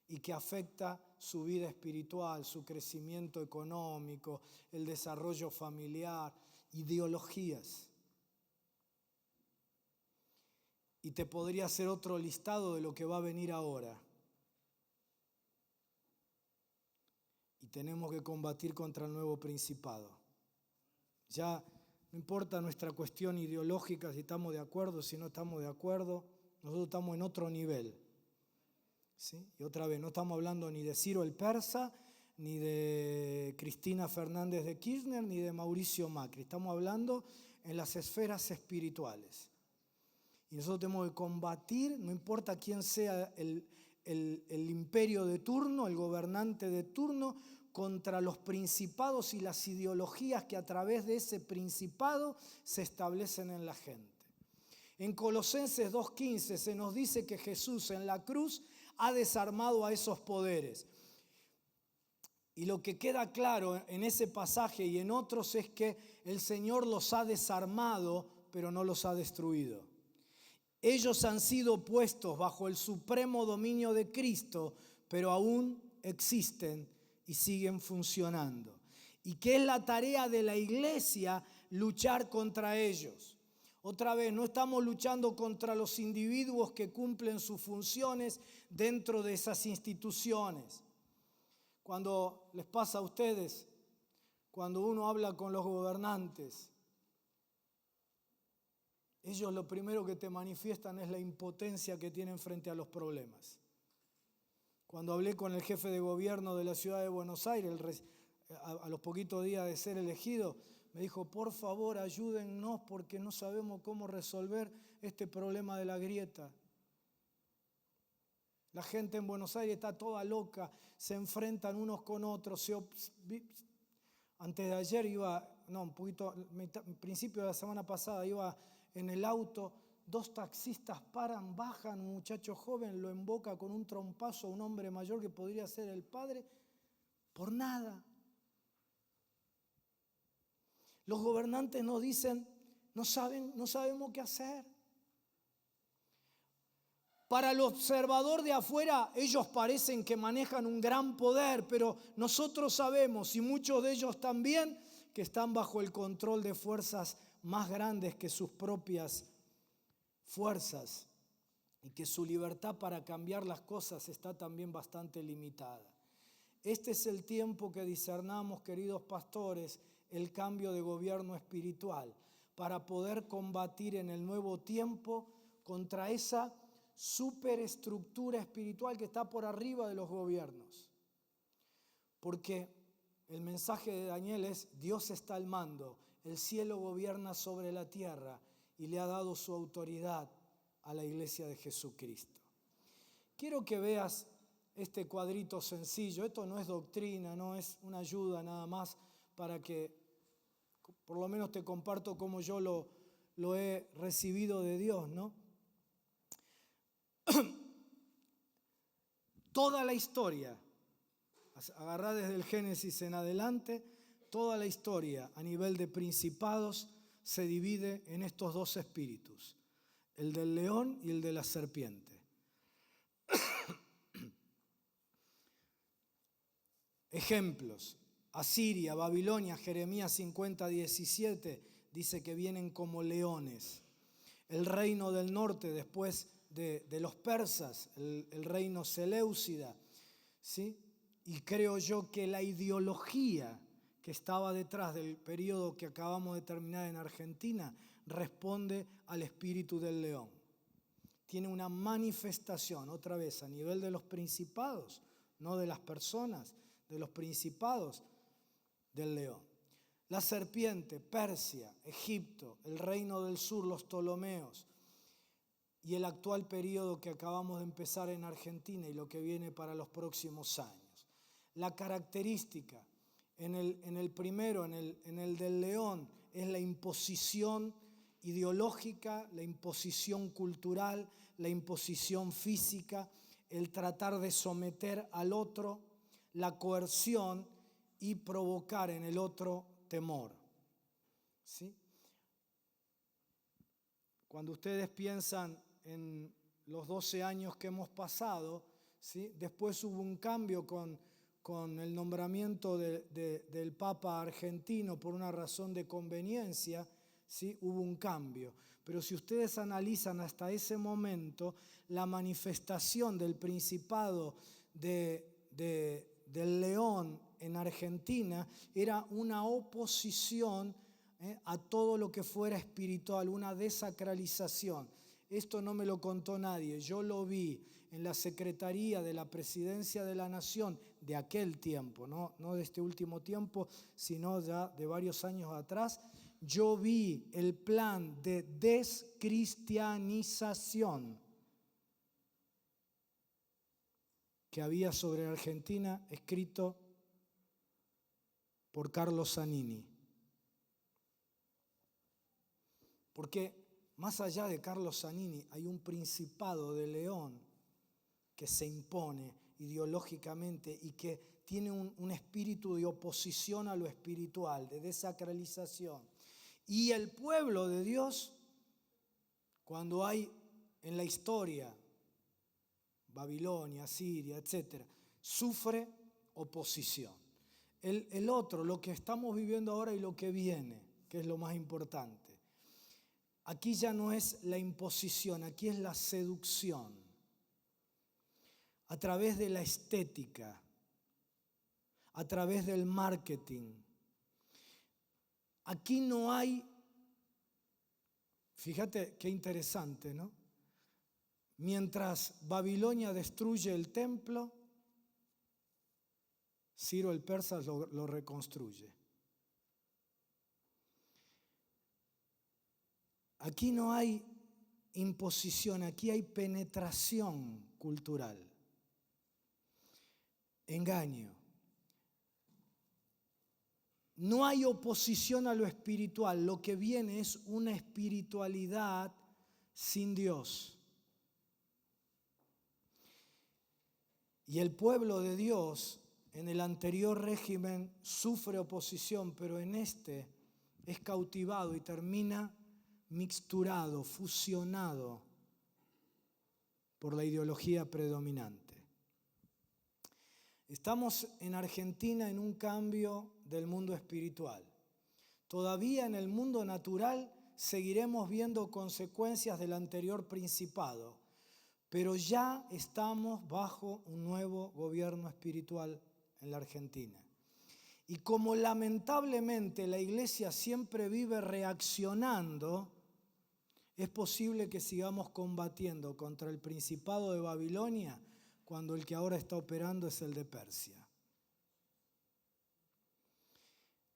y que afecta su vida espiritual, su crecimiento económico, el desarrollo familiar, ideologías. Y te podría hacer otro listado de lo que va a venir ahora. Y tenemos que combatir contra el nuevo principado. Ya no importa nuestra cuestión ideológica, si estamos de acuerdo, si no estamos de acuerdo, nosotros estamos en otro nivel. ¿Sí? Y otra vez, no estamos hablando ni de Ciro el persa, ni de Cristina Fernández de Kirchner, ni de Mauricio Macri. Estamos hablando en las esferas espirituales. Y nosotros tenemos que combatir, no importa quién sea el imperio de turno, el gobernante de turno, contra los principados y las ideologías que a través de ese principado se establecen en la gente. En Colosenses 2:15 se nos dice que Jesús en la cruz ha desarmado a esos poderes. Y lo que queda claro en ese pasaje y en otros es que el Señor los ha desarmado, pero no los ha destruido. Ellos han sido puestos bajo el supremo dominio de Cristo, pero aún existen y siguen funcionando. ¿Y qué es la tarea de la iglesia? Luchar contra ellos. Otra vez, no estamos luchando contra los individuos que cumplen sus funciones dentro de esas instituciones. Cuando les pasa a ustedes, cuando uno habla con los gobernantes, ellos lo primero que te manifiestan es la impotencia que tienen frente a los problemas. Cuando hablé con el jefe de gobierno de la ciudad de Buenos Aires, a los poquitos días de ser elegido, me dijo, por favor, ayúdennos porque no sabemos cómo resolver este problema de la grieta. La gente en Buenos Aires está toda loca, se enfrentan unos con otros. Antes de ayer principio de la semana pasada iba en el auto, 2 taxistas paran, bajan, un muchacho joven lo emboca con un trompazo a un hombre mayor que podría ser el padre, por nada. Los gobernantes nos dicen, no sabemos qué hacer. Para el observador de afuera, ellos parecen que manejan un gran poder, pero nosotros sabemos, y muchos de ellos también, que están bajo el control de fuerzas más grandes que sus propias fuerzas y que su libertad para cambiar las cosas está también bastante limitada. Este es el tiempo que discernamos, queridos pastores, el cambio de gobierno espiritual para poder combatir en el nuevo tiempo contra esa superestructura espiritual que está por arriba de los gobiernos. Porque el mensaje de Daniel es, Dios está al mando, el cielo gobierna sobre la tierra y le ha dado su autoridad a la iglesia de Jesucristo. Quiero que veas este cuadrito sencillo. Esto no es doctrina, no es una ayuda nada más para que por lo menos te comparto cómo yo lo he recibido de Dios, ¿no? Toda la historia, agarrá desde el Génesis en adelante, toda la historia a nivel de principados se divide en estos 2 espíritus, el del león y el de la serpiente. Ejemplos, Asiria, Babilonia, Jeremías 50:17 dice que vienen como leones. El reino del norte después de los persas, el reino seleucida, ¿sí? Y creo yo que la ideología que estaba detrás del periodo que acabamos de terminar en Argentina responde al espíritu del león. Tiene una manifestación, otra vez, a nivel de los principados, no de las personas, de los principados del león. La serpiente, Persia, Egipto, el reino del sur, los Ptolomeos, y el actual periodo que acabamos de empezar en Argentina y lo que viene para los próximos años. La característica en el primero, en el del león, es la imposición ideológica, la imposición cultural, la imposición física, el tratar de someter al otro, la coerción y provocar en el otro temor. ¿Sí? Cuando ustedes piensan en los 12 años que hemos pasado, ¿sí? Después hubo un cambio con el nombramiento del Papa argentino por una razón de conveniencia, ¿sí? Hubo un cambio. Pero si ustedes analizan hasta ese momento, la manifestación del principado del león en Argentina era una oposición a todo lo que fuera espiritual, una desacralización. Esto no me lo contó nadie, yo lo vi en la Secretaría de la Presidencia de la Nación de aquel tiempo, no de este último tiempo, sino ya de varios años atrás. yo vi el plan de descristianización que había sobre Argentina, escrito por Carlos Zanini. Porque más allá de Carlos Zanini hay un principado de León que se impone ideológicamente y que tiene un espíritu de oposición a lo espiritual, de desacralización. Y el pueblo de Dios, cuando hay en la historia Babilonia, Siria, etc., sufre oposición. El otro, lo que estamos viviendo ahora y lo que viene, que es lo más importante. Aquí ya no es la imposición, aquí es la seducción. A través de la estética, a través del marketing. Aquí no hay, fíjate qué interesante, ¿no? Mientras Babilonia destruye el templo, Ciro el persa lo reconstruye. Aquí no hay imposición, aquí hay penetración cultural. Engaño. No hay oposición a lo espiritual, lo que viene es una espiritualidad sin Dios. Y el pueblo de Dios en el anterior régimen sufre oposición, pero en este es cautivado y termina mixturado, fusionado por la ideología predominante. Estamos en Argentina en un cambio del mundo espiritual. Todavía en el mundo natural seguiremos viendo consecuencias del anterior principado, pero ya estamos bajo un nuevo gobierno espiritual en la Argentina. Y como lamentablemente la iglesia siempre vive reaccionando, es posible que sigamos combatiendo contra el principado de Babilonia cuando el que ahora está operando es el de Persia.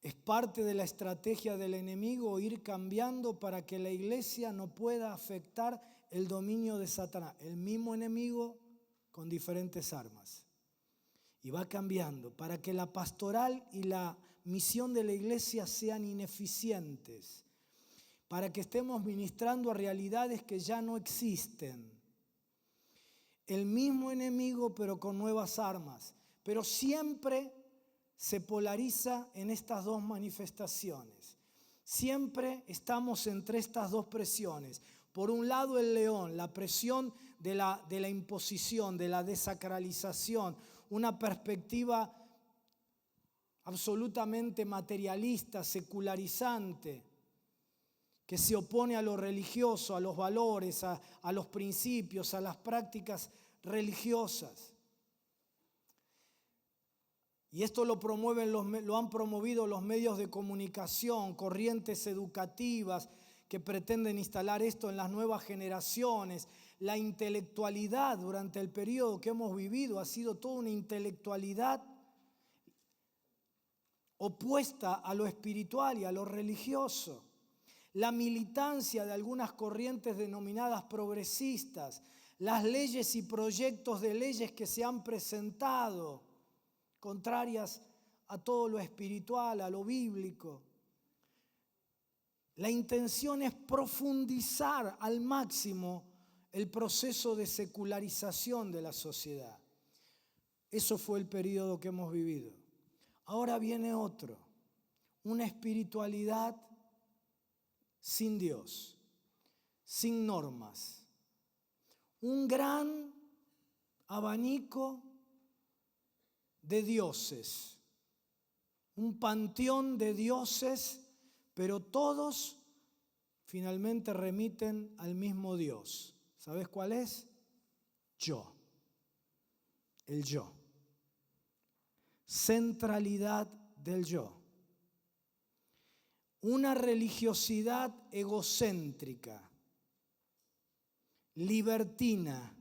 Es parte de la estrategia del enemigo ir cambiando para que la iglesia no pueda afectar el dominio de Satanás. El mismo enemigo con diferentes armas. Y va cambiando para que la pastoral y la misión de la iglesia sean ineficientes. Para que estemos ministrando a realidades que ya no existen. El mismo enemigo pero con nuevas armas. Pero siempre se polariza en estas dos manifestaciones. Siempre estamos entre estas dos presiones. Por un lado el león, la presión de la imposición, de la desacralización, una perspectiva absolutamente materialista, secularizante, que se opone a lo religioso, a los valores, a los principios, a las prácticas religiosas. Y esto lo han promovido los medios de comunicación, corrientes educativas que pretenden instalar esto en las nuevas generaciones. La intelectualidad durante el periodo que hemos vivido ha sido toda una intelectualidad opuesta a lo espiritual y a lo religioso. La militancia de algunas corrientes denominadas progresistas, las leyes y proyectos de leyes que se han presentado, contrarias a todo lo espiritual, a lo bíblico. La intención es profundizar al máximo el proceso de secularización de la sociedad. Eso fue el periodo que hemos vivido. Ahora viene otro, una espiritualidad sin Dios, sin normas. Un gran abanico de dioses, un panteón de dioses, pero todos finalmente remiten al mismo Dios. ¿Sabes cuál es? Yo. El yo. Centralidad del yo. Una religiosidad egocéntrica, libertina,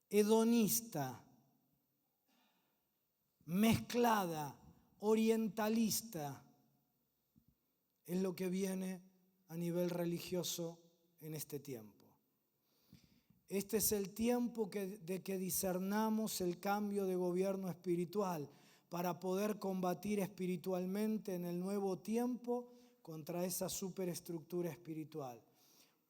hedonista, mezclada, orientalista, es lo que viene a nivel religioso en este tiempo. Este es el tiempo de que discernamos el cambio de gobierno espiritual para poder combatir espiritualmente en el nuevo tiempo contra esa superestructura espiritual.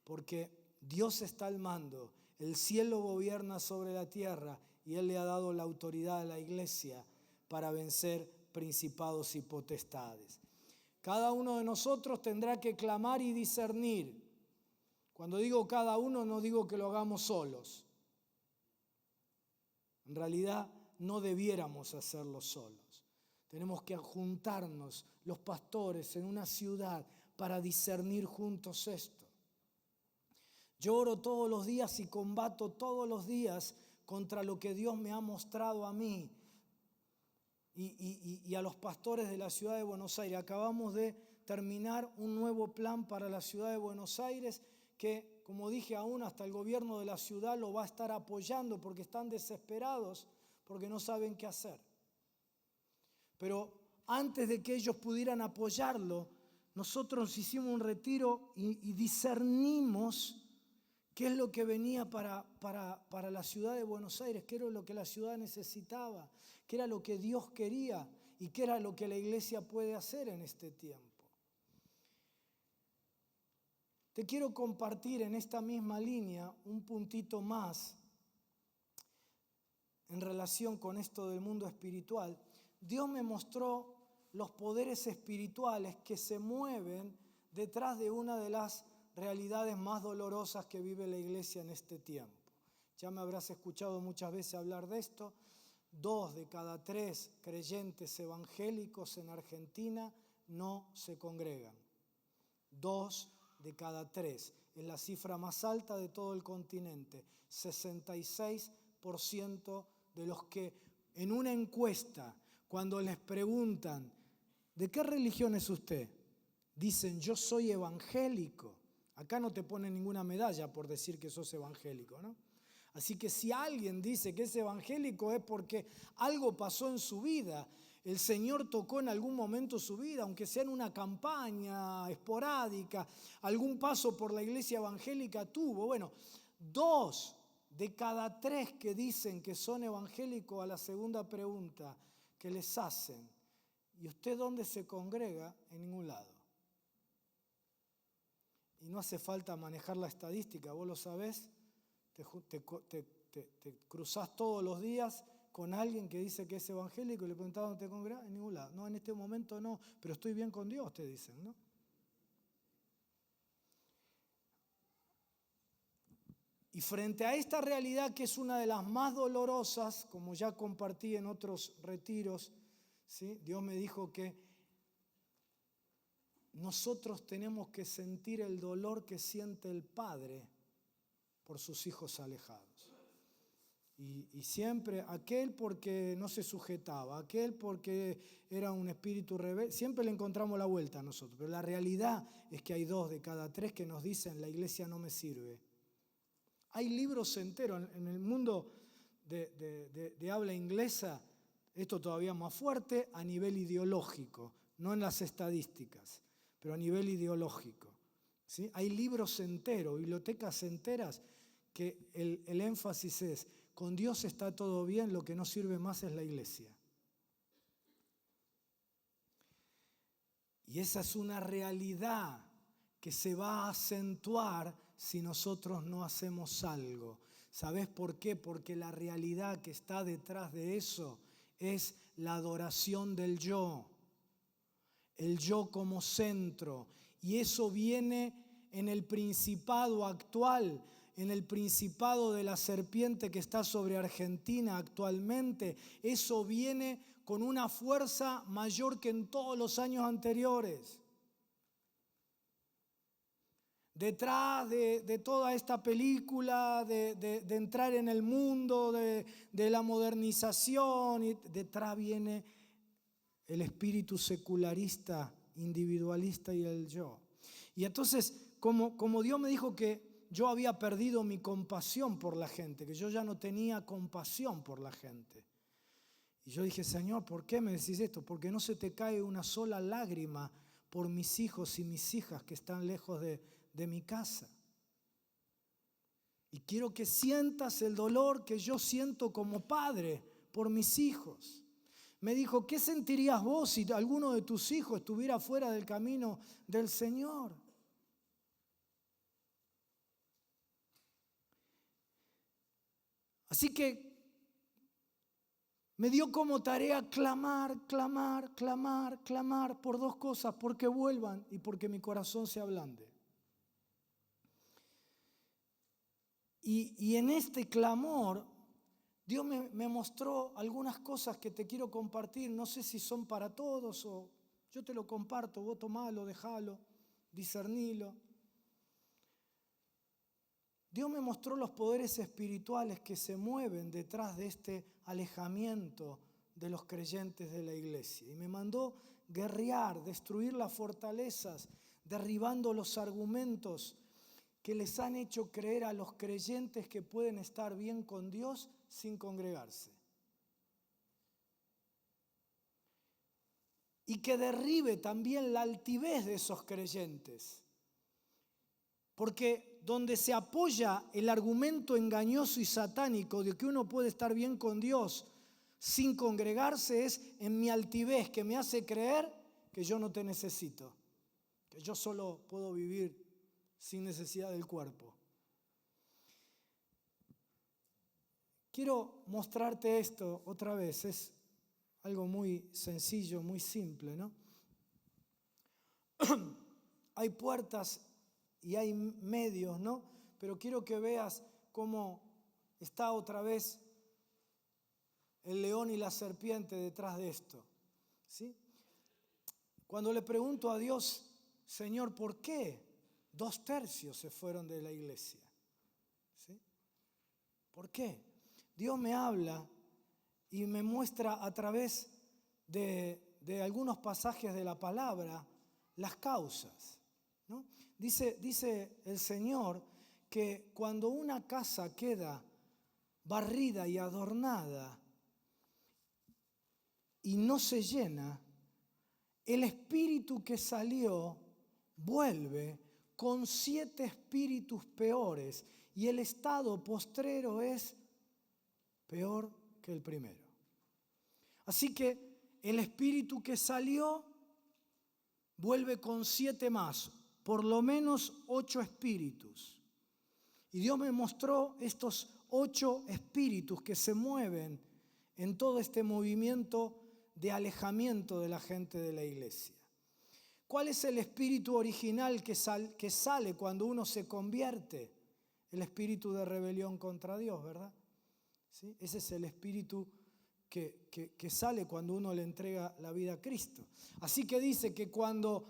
Porque Dios está al mando, el cielo gobierna sobre la tierra y Él le ha dado la autoridad a la iglesia para vencer principados y potestades. Cada uno de nosotros tendrá que clamar y discernir. Cuando digo cada uno, no digo que lo hagamos solos. En realidad, no debiéramos hacerlo solos. Tenemos que juntarnos los pastores en una ciudad para discernir juntos esto. Yo oro todos los días y combato todos los días contra lo que Dios me ha mostrado a mí y a los pastores de la ciudad de Buenos Aires. Acabamos de terminar un nuevo plan para la ciudad de Buenos Aires que, como dije, aún hasta el gobierno de la ciudad lo va a estar apoyando porque están desesperados, porque no saben qué hacer. Pero antes de que ellos pudieran apoyarlo, nosotros hicimos un retiro y discernimos qué es lo que venía para la ciudad de Buenos Aires, qué era lo que la ciudad necesitaba, qué era lo que Dios quería y qué era lo que la iglesia puede hacer en este tiempo. Te quiero compartir en esta misma línea un puntito más en relación con esto del mundo espiritual. Dios me mostró los poderes espirituales que se mueven detrás de una de las realidades más dolorosas que vive la iglesia en este tiempo. Ya me habrás escuchado muchas veces hablar de esto. 2 de cada 3 creyentes evangélicos en Argentina no se congregan. 2 de cada 3. Es la cifra más alta de todo el continente. 66% de los que en una encuesta, cuando les preguntan, ¿de qué religión es usted? Dicen, yo soy evangélico. Acá no te ponen ninguna medalla por decir que sos evangélico, ¿no? Así que si alguien dice que es evangélico es porque algo pasó en su vida. El Señor tocó en algún momento su vida, aunque sea en una campaña esporádica, algún paso por la iglesia evangélica tuvo. Bueno, 2 de cada 3 que dicen que son evangélicos, a la segunda pregunta que les hacen, ¿y usted dónde se congrega? En ningún lado. Y no hace falta manejar la estadística, vos lo sabés, te cruzás todos los días con alguien que dice que es evangélico y le preguntás dónde te congregas, en ningún lado. No, en este momento no, pero estoy bien con Dios, te dicen, ¿no? Y frente a esta realidad que es una de las más dolorosas, como ya compartí en otros retiros, ¿sí? Dios me dijo que nosotros tenemos que sentir el dolor que siente el Padre por sus hijos alejados. Y siempre, aquel porque no se sujetaba, aquel porque era un espíritu rebelde, siempre le encontramos la vuelta a nosotros. Pero la realidad es que hay 2 de cada 3 que nos dicen, la iglesia no me sirve. Hay libros enteros en el mundo de habla inglesa, esto todavía más fuerte, a nivel ideológico, no en las estadísticas, pero a nivel ideológico, ¿sí? Hay libros enteros, bibliotecas enteras, que el énfasis es, con Dios está todo bien, lo que no sirve más es la iglesia. Y esa es una realidad que se va a acentuar si nosotros no hacemos algo. ¿Sabés por qué? Porque la realidad que está detrás de eso es la adoración del yo. El yo como centro. Y eso viene en el principado actual, en el principado de la serpiente que está sobre Argentina actualmente. Eso viene con una fuerza mayor que en todos los años anteriores. Detrás de toda esta película, de entrar en el mundo, de la modernización, detrás viene el espíritu secularista, individualista y el yo. Y entonces, como Dios me dijo que yo había perdido mi compasión por la gente, que yo ya no tenía compasión por la gente. Y yo dije, Señor, ¿por qué me decís esto? Porque no se te cae una sola lágrima por mis hijos y mis hijas que están lejos de mi casa. Y quiero que sientas el dolor que yo siento como padre por mis hijos. Me dijo, ¿qué sentirías vos si alguno de tus hijos estuviera fuera del camino del Señor? Así que me dio como tarea clamar, clamar, clamar, clamar por dos cosas, porque vuelvan y porque mi corazón se ablande. Y en este clamor, Dios me mostró algunas cosas que te quiero compartir. No sé si son para todos o yo te lo comparto, vos tomalo, dejalo, discernilo. Dios me mostró los poderes espirituales que se mueven detrás de este alejamiento de los creyentes de la iglesia. Y me mandó guerrear, destruir las fortalezas, derribando los argumentos que les han hecho creer a los creyentes que pueden estar bien con Dios sin congregarse. Y que derribe también la altivez de esos creyentes. Porque donde se apoya el argumento engañoso y satánico de que uno puede estar bien con Dios sin congregarse es en mi altivez, que me hace creer que yo no te necesito, que yo solo puedo vivir sin necesidad del cuerpo. Quiero mostrarte esto otra vez, es algo muy sencillo, muy simple, ¿no? Hay puertas y hay medios, ¿no? Pero quiero que veas cómo está otra vez el león y la serpiente detrás de esto, ¿sí? Cuando le pregunto a Dios, Señor, ¿por qué 2/3 se fueron de la iglesia? ¿Sí? ¿Por qué? Dios me habla y me muestra a través de algunos pasajes de la palabra las causas, ¿no? Dice el Señor que cuando una casa queda barrida y adornada y no se llena, el espíritu que salió vuelve con 7 espíritus peores y el estado postrero es peor que el primero. Así que el espíritu que salió vuelve con 7 más, por lo menos 8 espíritus. Y Dios me mostró estos 8 espíritus que se mueven en todo este movimiento de alejamiento de la gente de la iglesia. ¿Cuál es el espíritu original que sale cuando uno se convierte? El espíritu de rebelión contra Dios, ¿verdad? ¿Sí? Ese es el espíritu que sale cuando uno le entrega la vida a Cristo. Así que dice que cuando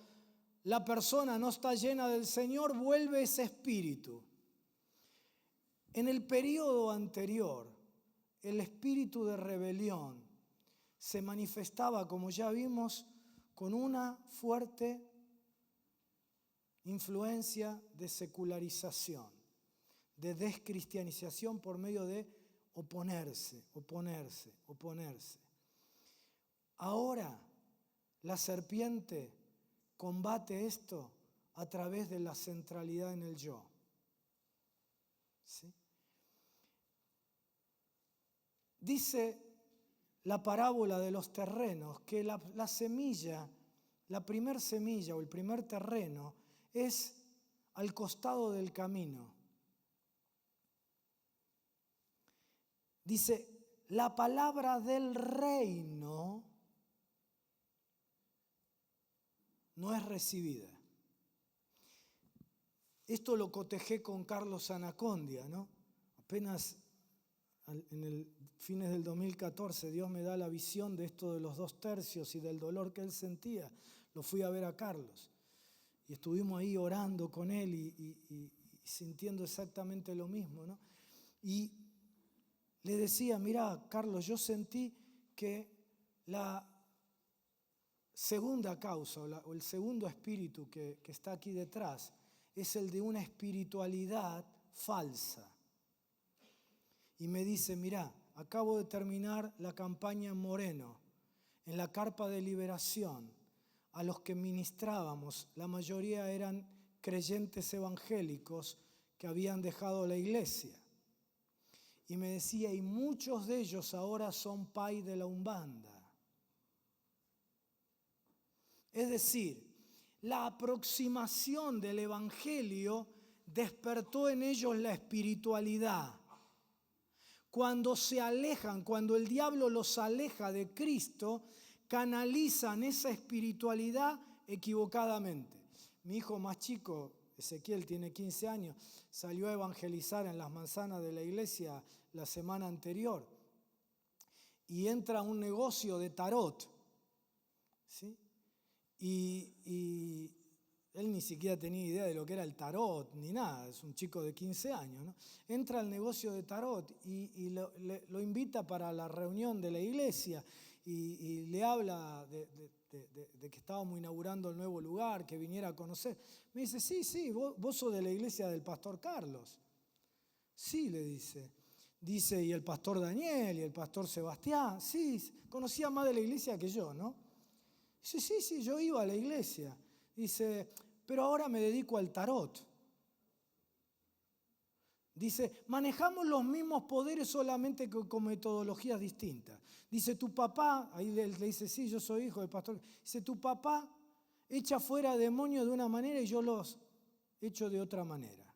la persona no está llena del Señor, vuelve ese espíritu. En el periodo anterior, el espíritu de rebelión se manifestaba, como ya vimos, con una fuerte influencia de secularización, de descristianización por medio de oponerse. Ahora, la serpiente combate esto a través de la centralidad en el yo. ¿Sí? Dice la parábola de los terrenos que la semilla, la primer semilla o el primer terreno es al costado del camino. Dice, la palabra del reino no es recibida. Esto lo cotejé con Carlos Anacondia, ¿no? Apenas en el fines del 2014 Dios me da la visión de esto de los 2/3 y del dolor que él sentía. Lo fui a ver a Carlos y estuvimos ahí orando con él y sintiendo exactamente lo mismo, ¿no? Y le decía, mirá, Carlos, yo sentí que la segunda causa o el segundo espíritu que está aquí detrás es el de una espiritualidad falsa. Y me dice, mirá, acabo de terminar la campaña en Moreno, en la carpa de liberación. a los que ministrábamos, la mayoría eran creyentes evangélicos que habían dejado la iglesia. Y me decía, y muchos de ellos ahora son pai de la Umbanda. Es decir, la aproximación del evangelio despertó en ellos la espiritualidad. Cuando se alejan, cuando el diablo los aleja de Cristo, canalizan esa espiritualidad equivocadamente. Mi hijo más chico, Ezequiel, tiene 15 años, salió a evangelizar en las manzanas de la iglesia la semana anterior y entra a un negocio de tarot, ¿sí? Y él ni siquiera tenía idea de lo que era el tarot ni nada, es un chico de 15 años, ¿no? Entra al negocio de tarot y lo invita para la reunión de la iglesia y le habla de que estábamos inaugurando el nuevo lugar, que viniera a conocer. Me dice, sí, vos sos de la iglesia del pastor Carlos. Sí, le dice. Dice, y el pastor Daniel y el pastor Sebastián. Sí, conocía más de la iglesia que yo, ¿no? Dice, sí, yo iba a la iglesia. Dice, pero ahora me dedico al tarot. Dice, manejamos los mismos poderes solamente que con metodologías distintas. Dice, tu papá, ahí le dice, sí, yo soy hijo del pastor. Dice, tu papá echa fuera demonios de una manera y yo los echo de otra manera.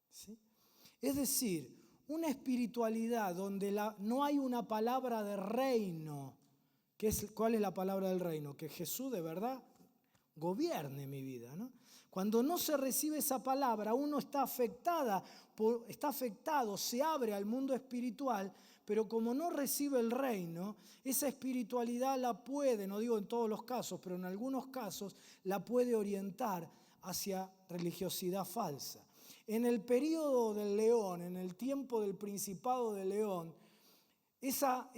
¿Sí? Es decir, una espiritualidad donde no hay una palabra de reino. ¿Cuál es la palabra del reino? Que Jesús de verdad gobierne mi vida, ¿no? Cuando no se recibe esa palabra, uno está afectado, se abre al mundo espiritual, pero como no recibe el reino, esa espiritualidad la puede, no digo en todos los casos, pero en algunos casos la puede orientar hacia religiosidad falsa. En el período del León, en el tiempo del Principado de León, esa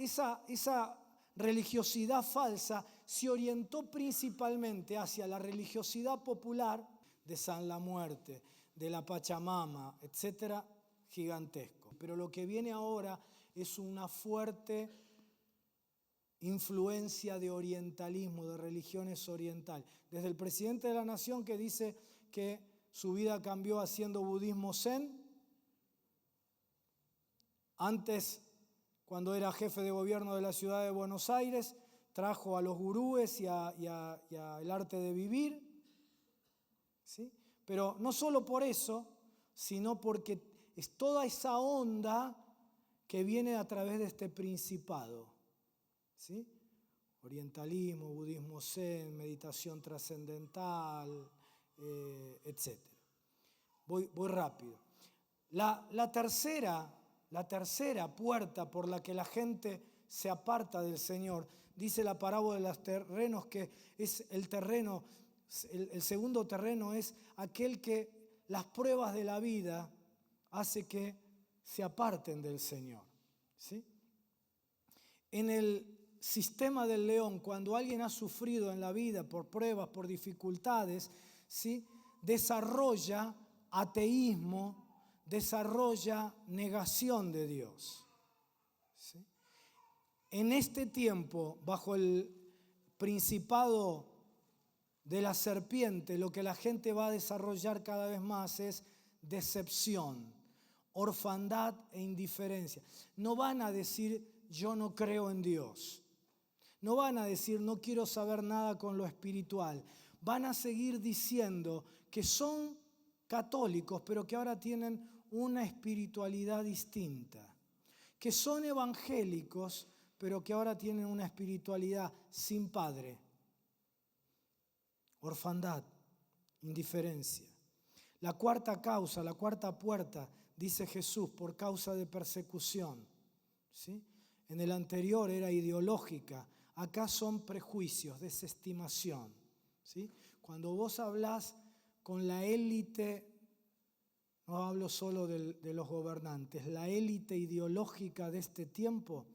religiosidad falsa se orientó principalmente hacia la religiosidad popular de San la Muerte, de la Pachamama, etcétera, gigantesco. Pero lo que viene ahora es una fuerte influencia de orientalismo, de religiones orientales. Desde el presidente de la Nación que dice que su vida cambió haciendo budismo zen, antes, cuando era jefe de gobierno de la ciudad de Buenos Aires, trajo a los gurúes y el arte de vivir, ¿sí? Pero no solo por eso, sino porque es toda esa onda que viene a través de este principado, ¿sí? Orientalismo, budismo zen, meditación trascendental, etc. Voy rápido. La tercera puerta por la que la gente se aparta del Señor, dice la parábola de los terrenos, que es el terreno, el segundo terreno es aquel que las pruebas de la vida hace que se aparten del Señor, ¿sí? En el sistema del león, cuando alguien ha sufrido en la vida por pruebas, por dificultades, ¿sí?, desarrolla ateísmo, desarrolla negación de Dios, ¿sí? En este tiempo, bajo el principado de la serpiente, lo que la gente va a desarrollar cada vez más es decepción, orfandad e indiferencia. No van a decir yo no creo en Dios. No van a decir no quiero saber nada con lo espiritual. Van a seguir diciendo que son católicos, pero que ahora tienen una espiritualidad distinta. Que son evangélicos, pero que ahora tienen una espiritualidad sin padre. Orfandad, indiferencia. La cuarta causa, la cuarta puerta, dice Jesús, por causa de persecución, ¿sí? En el anterior era ideológica, acá son prejuicios, desestimación, ¿sí? Cuando vos hablás con la élite, no hablo solo de los gobernantes, la élite ideológica de este tiempo,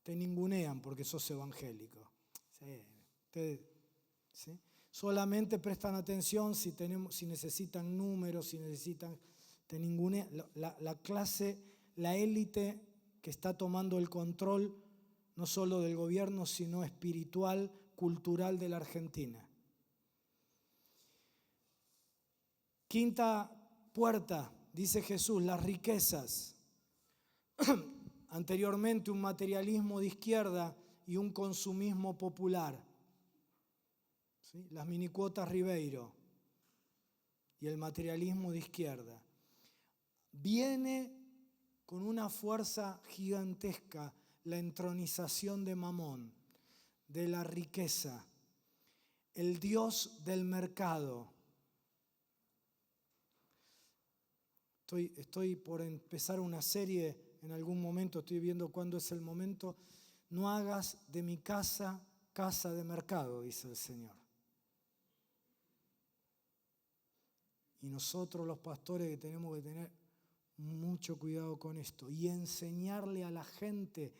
te ningunean porque sos evangélico. ¿Sí? Solamente prestan atención si necesitan números, si necesitan, te ningunean. La clase, la élite que está tomando el control no solo del gobierno, sino espiritual cultural de la Argentina. Quinta puerta, dice Jesús, las riquezas. Anteriormente un materialismo de izquierda y un consumismo popular. ¿Sí? Las minicuotas Ribeiro y el materialismo de izquierda. Viene con una fuerza gigantesca la entronización de Mamón, de la riqueza, el Dios del mercado. Estoy por empezar una serie en algún momento, estoy viendo cuándo es el momento. No hagas de mi casa casa de mercado, dice el Señor. Y nosotros los pastores que tenemos que tener mucho cuidado con esto y enseñarle a la gente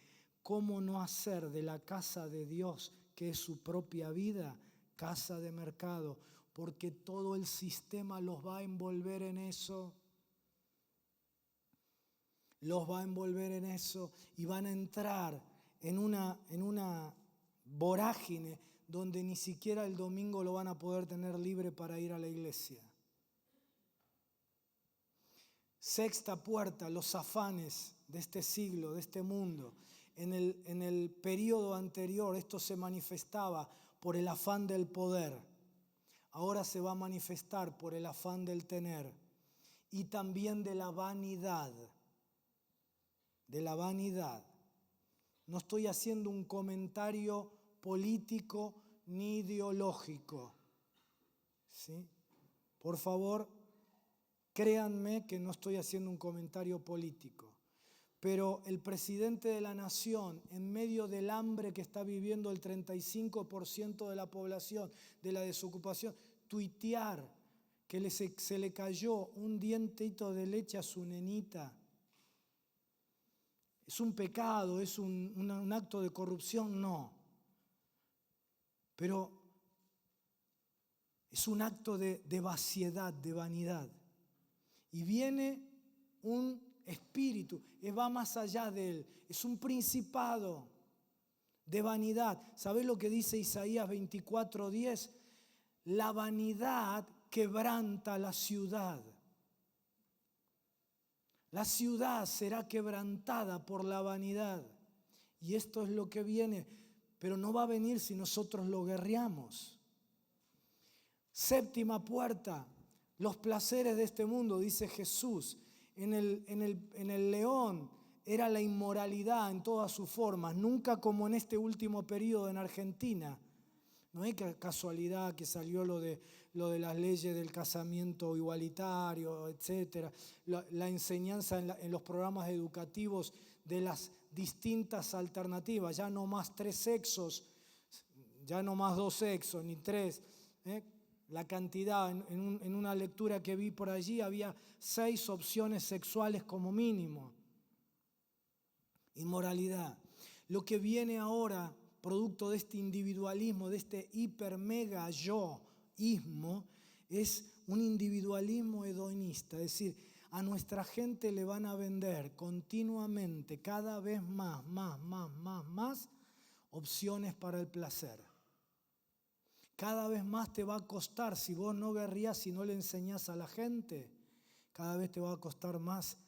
cómo no hacer de la casa de Dios, que es su propia vida, casa de mercado, porque todo el sistema los va a envolver en eso. Los va a envolver en eso y van a entrar en una vorágine donde ni siquiera el domingo lo van a poder tener libre para ir a la iglesia. Sexta puerta, los afanes de este siglo, de este mundo. En el periodo anterior esto se manifestaba por el afán del poder. Ahora se va a manifestar por el afán del tener y también de la vanidad. De la vanidad. No estoy haciendo un comentario político ni ideológico. ¿Sí? Por favor, créanme que no estoy haciendo un comentario político. Pero el presidente de la nación, en medio del hambre que está viviendo el 35% de la población, de la desocupación, tuitear que se le cayó un dientito de leche a su nenita. ¿Es un pecado? ¿Es un acto de corrupción? No. Pero es un acto de vaciedad, de vanidad. Y viene un espíritu, va más allá de él. Es un principado de vanidad. ¿Sabés lo que dice Isaías 24:10? La vanidad quebranta la ciudad. La ciudad será quebrantada por la vanidad. Y esto es lo que viene. Pero no va a venir si nosotros lo guerreamos. Séptima puerta. Los placeres de este mundo, dice Jesús. En el león era la inmoralidad en todas sus formas. Nunca como en este último periodo en Argentina. No es casualidad que salió lo de las leyes del casamiento igualitario, etc. La enseñanza en los programas educativos de las distintas alternativas. Ya no más 3 sexos, ya no más 2 sexos, ni 3. La cantidad, en una lectura que vi por allí, había 6 opciones sexuales como mínimo. Inmoralidad. Lo que viene ahora, producto de este individualismo, de este hiper mega yoísmo, es un individualismo hedonista. Es decir, a nuestra gente le van a vender continuamente, cada vez más opciones para el placer. Cada vez más te va a costar, si vos no guerrías y no le enseñás a la gente, cada vez te va a costar más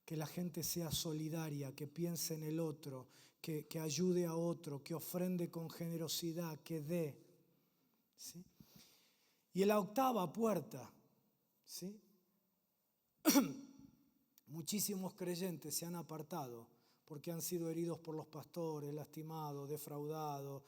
que la gente sea solidaria, que piense en el otro, que ayude a otro, que ofrende con generosidad, que dé. ¿Sí? Y en la octava puerta, ¿sí? Muchísimos creyentes se han apartado porque han sido heridos por los pastores, lastimados, defraudados,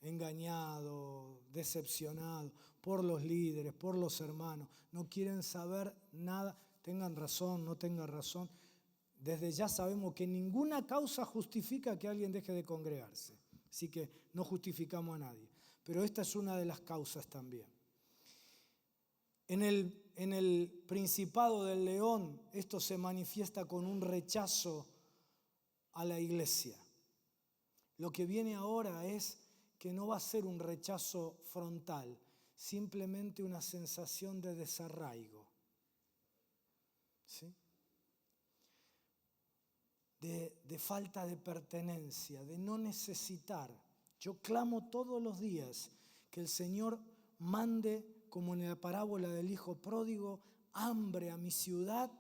engañados, decepcionados por los líderes, por los hermanos. No quieren saber nada, tengan razón, no tengan razón. Desde ya sabemos que ninguna causa justifica que alguien deje de congregarse. Así que no justificamos a nadie. Pero esta es una de las causas también. En el Principado del León, esto se manifiesta con un rechazo a la iglesia. Lo que viene ahora es que no va a ser un rechazo frontal, simplemente una sensación de desarraigo. ¿Sí? De falta de pertenencia, de no necesitar Yo clamo todos los días que el Señor mande, como en la parábola del hijo pródigo, hambre a mi ciudad,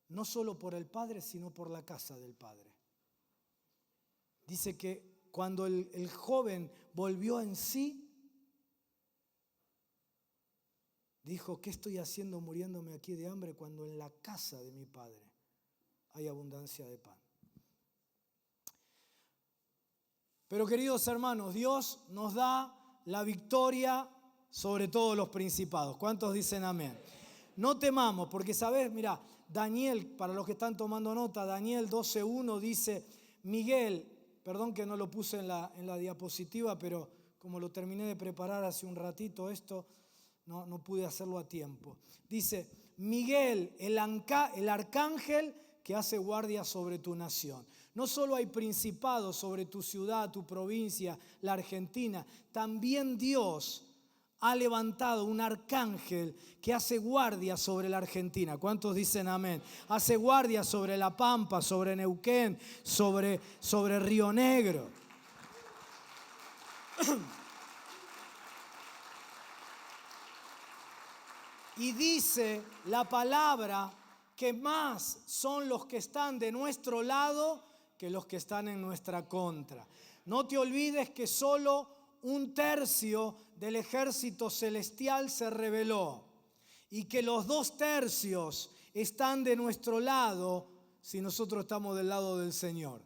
no solo por el Padre, sino por la casa del Padre. Dice que cuando el joven volvió en sí, dijo, ¿qué estoy haciendo muriéndome aquí de hambre cuando en la casa de mi Padre hay abundancia de pan? Pero queridos hermanos, Dios nos da la victoria sobre todos los principados. ¿Cuántos dicen amén? No temamos, porque sabes, mira, Daniel, para los que están tomando nota, Daniel 12:1 dice, Miguel, perdón que no lo puse en la diapositiva, pero como lo terminé de preparar hace un ratito esto, no pude hacerlo a tiempo. Dice, Miguel, el arcángel que hace guardia sobre tu nación. No solo hay principados sobre tu ciudad, tu provincia, la Argentina, también Dios ha levantado un arcángel que hace guardia sobre la Argentina. ¿Cuántos dicen amén? Hace guardia sobre La Pampa, sobre Neuquén, sobre Río Negro. Y dice la palabra que más son los que están de nuestro lado que los que están en nuestra contra. No te olvides que solo 1/3 del ejército celestial se rebeló y que los 2/3 están de nuestro lado si nosotros estamos del lado del Señor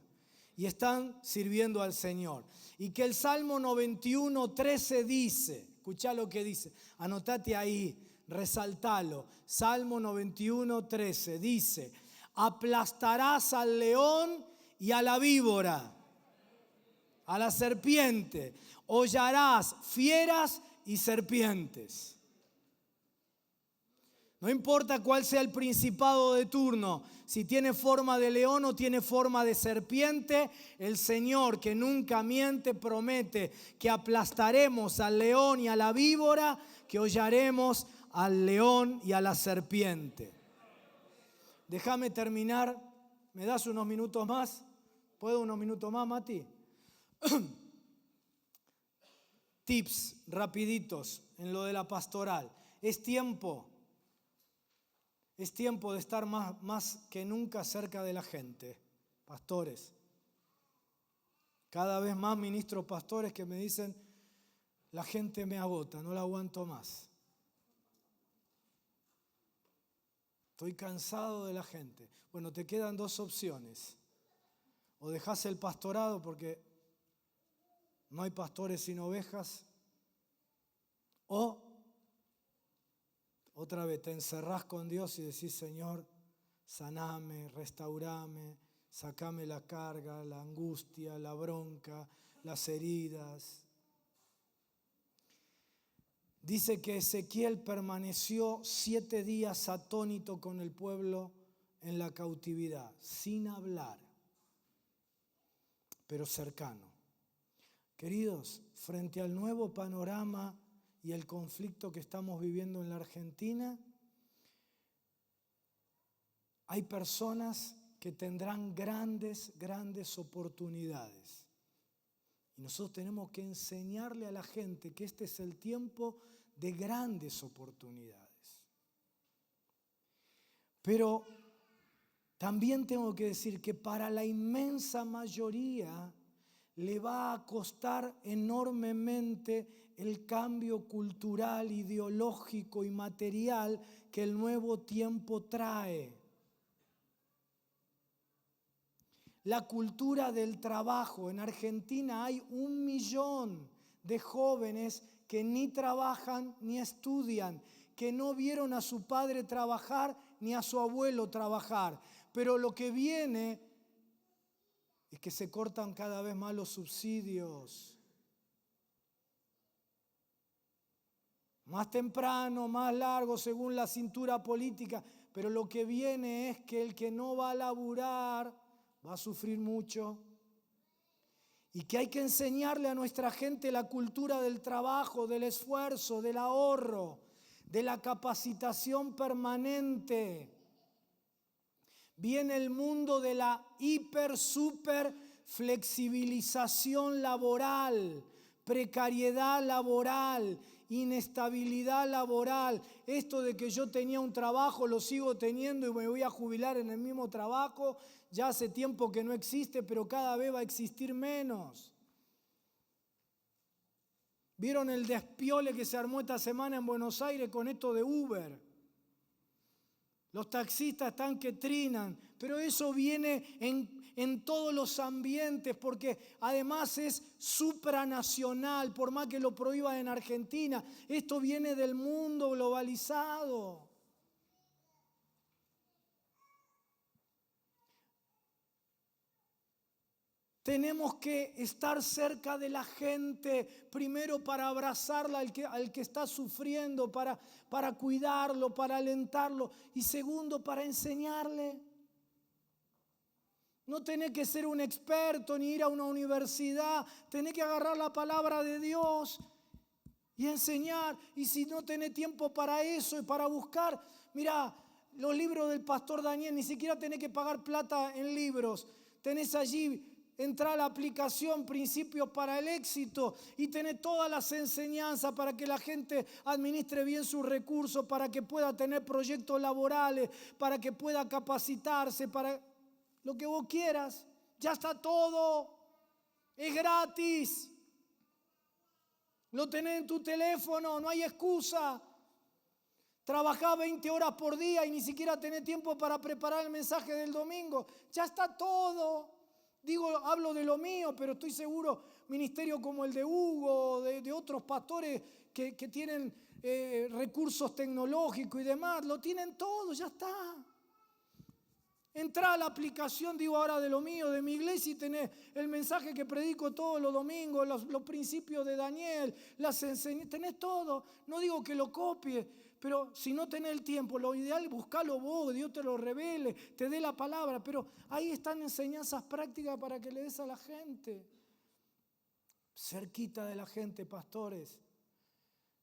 y están sirviendo al Señor. Y que el Salmo 91:13 dice, escuchá lo que dice, anotate ahí, resaltalo. Salmo 91:13 dice, aplastarás al león y a la víbora, a la serpiente, hollarás fieras y serpientes. No importa cuál sea el principado de turno, si tiene forma de león o tiene forma de serpiente, el Señor, que nunca miente, promete que aplastaremos al león y a la víbora, que hollaremos al león y a la serpiente. Déjame terminar. ¿Me das unos minutos más? ¿Puedo unos minutos más, Mati? Tips rapiditos en lo de la pastoral. Es tiempo de estar más que nunca cerca de la gente. Pastores. Cada vez más ministros pastores que me dicen, la gente me agota, no la aguanto más. Estoy cansado de la gente. Bueno, te quedan 2 opciones. O dejas el pastorado porque no hay pastores sin ovejas. O, otra vez, te encerrás con Dios y decís, Señor, saname, restaurame, sacame la carga, la angustia, la bronca, las heridas. Dice que Ezequiel permaneció 7 días atónito con el pueblo en la cautividad, sin hablar, pero cercano. Queridos, frente al nuevo panorama y el conflicto que estamos viviendo en la Argentina, hay personas que tendrán grandes oportunidades. Y nosotros tenemos que enseñarle a la gente que este es el tiempo de grandes oportunidades. Pero también tengo que decir que para la inmensa mayoría le va a costar enormemente el cambio cultural, ideológico y material que el nuevo tiempo trae. La cultura del trabajo. En Argentina hay 1 millón de jóvenes que ni trabajan ni estudian, que no vieron a su padre trabajar ni a su abuelo trabajar. Pero lo que viene es que se cortan cada vez más los subsidios. Más temprano, más largo, según la cintura política. Pero lo que viene es que el que no va a laburar va a sufrir mucho. Y que hay que enseñarle a nuestra gente la cultura del trabajo, del esfuerzo, del ahorro, de la capacitación permanente. Viene el mundo de la hiper, super flexibilización laboral, precariedad laboral, inestabilidad laboral. Esto de que yo tenía un trabajo, lo sigo teniendo y me voy a jubilar en el mismo trabajo, ya hace tiempo que no existe, pero cada vez va a existir menos. ¿Vieron el despiole que se armó esta semana en Buenos Aires con esto de Uber? Los taxistas están que trinan, pero eso viene en todos los ambientes porque además es supranacional, por más que lo prohíban en Argentina. Esto viene del mundo globalizado. Tenemos que estar cerca de la gente, primero para abrazarla al que está sufriendo, para cuidarlo, para alentarlo, y segundo para enseñarle. No tenés que ser un experto ni ir a una universidad, tenés que agarrar la palabra de Dios y enseñar. Y si no tenés tiempo para eso y para buscar, mirá, los libros del pastor Daniel, ni siquiera tenés que pagar plata en libros. Tenés allí, entra a la aplicación Principios para el Éxito y tenés todas las enseñanzas para que la gente administre bien sus recursos, para que pueda tener proyectos laborales, para que pueda capacitarse, para lo que vos quieras. Ya está todo. Es gratis. Lo tenés en tu teléfono, no hay excusa. Trabajás 20 horas por día y ni siquiera tenés tiempo para preparar el mensaje del domingo. Ya está todo. Digo, hablo de lo mío, pero estoy seguro, ministerio como el de Hugo, de otros pastores que tienen recursos tecnológicos y demás, lo tienen todo, ya está. Entrá a la aplicación, digo ahora de lo mío, de mi iglesia, y tenés el mensaje que predico todos los domingos, los principios de Daniel, las enseñanzas, tenés todo. No digo que lo copies, pero si no tenés el tiempo, lo ideal es buscarlo vos, Dios te lo revele, te dé la palabra, pero ahí están enseñanzas prácticas para que le des a la gente. Cerquita de la gente, pastores.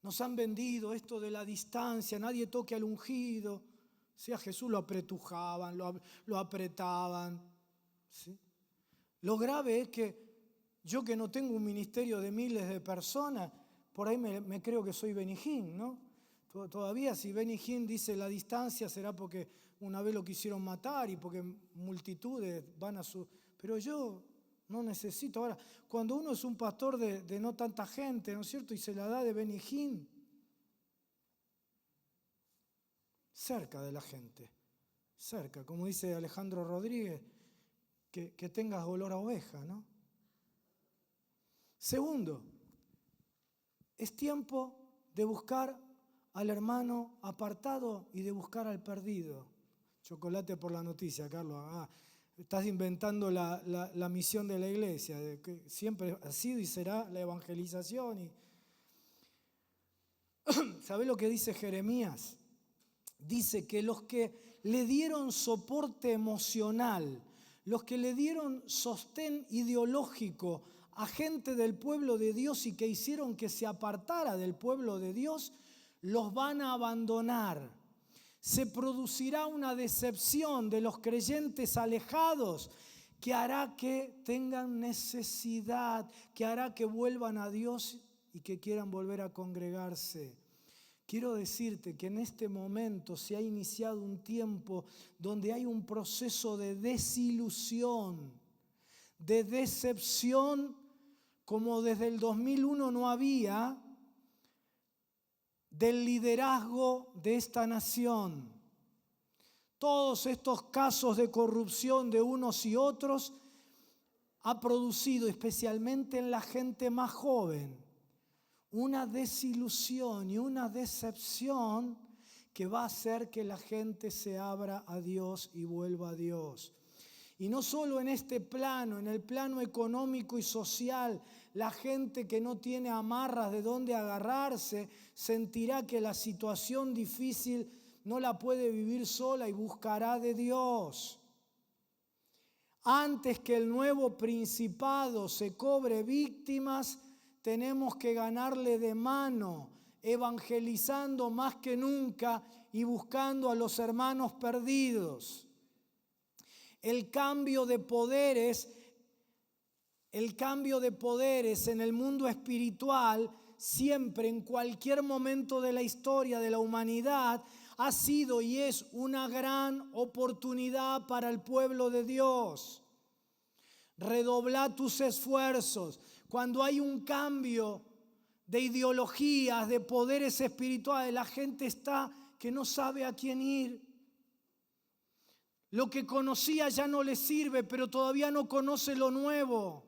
Nos han vendido esto de la distancia, nadie toque al ungido. Sí, a Jesús lo apretujaban, lo apretaban. ¿Sí? Lo grave es que yo, que no tengo un ministerio de miles de personas, por ahí me creo que soy Benny Hinn, ¿no? Todavía si Benny Hinn dice la distancia será porque una vez lo quisieron matar y porque multitudes van a su... Pero yo no necesito. Ahora, cuando uno es un pastor de no tanta gente, ¿no es cierto? Y se la da de Benny Hinn, cerca de la gente, cerca, como dice Alejandro Rodríguez, que tengas olor a oveja, ¿no? Segundo, es tiempo de buscar al hermano apartado y de buscar al perdido. Chocolate por la noticia, Carlos. Estás inventando la misión de la iglesia, que siempre ha sido y será la evangelización. ¿Sabés lo que dice Jeremías? Dice que los que le dieron soporte emocional, los que le dieron sostén ideológico a gente del pueblo de Dios y que hicieron que se apartara del pueblo de Dios, los van a abandonar. Se producirá una decepción de los creyentes alejados que hará que tengan necesidad, que hará que vuelvan a Dios y que quieran volver a congregarse. Quiero decirte que en este momento se ha iniciado un tiempo donde hay un proceso de desilusión, de decepción, como desde el 2001 no había, del liderazgo de esta nación. Todos estos casos de corrupción de unos y otros ha producido, especialmente en la gente más joven, una desilusión y una decepción que va a hacer que la gente se abra a Dios y vuelva a Dios. Y no solo en este plano, en el plano económico y social, la gente que no tiene amarras de dónde agarrarse sentirá que la situación difícil no la puede vivir sola y buscará de Dios. Antes que el nuevo principado se cobre víctimas, tenemos que ganarle de mano, evangelizando más que nunca y buscando a los hermanos perdidos. El cambio de poderes El cambio de poderes en el mundo espiritual siempre, en cualquier momento de la historia de la humanidad, ha sido y es una gran oportunidad para el pueblo de Dios. Redobla tus esfuerzos. Cuando hay un cambio de ideologías, de poderes espirituales, la gente está que no sabe a quién ir. Lo que conocía ya no le sirve, pero todavía no conoce lo nuevo.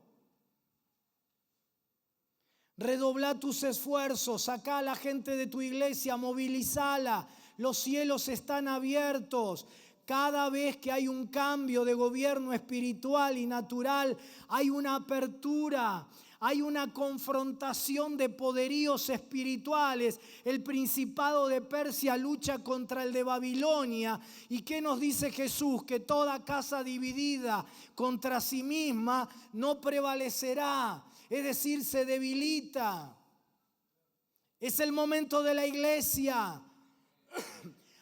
Redobla tus esfuerzos, sacá a la gente de tu iglesia, movilizala. Los cielos están abiertos. Cada vez que hay un cambio de gobierno espiritual y natural, hay una apertura, hay una confrontación de poderíos espirituales. El principado de Persia lucha contra el de Babilonia. ¿Y qué nos dice Jesús? Que toda casa dividida contra sí misma no prevalecerá. Es decir, se debilita. Es el momento de la iglesia.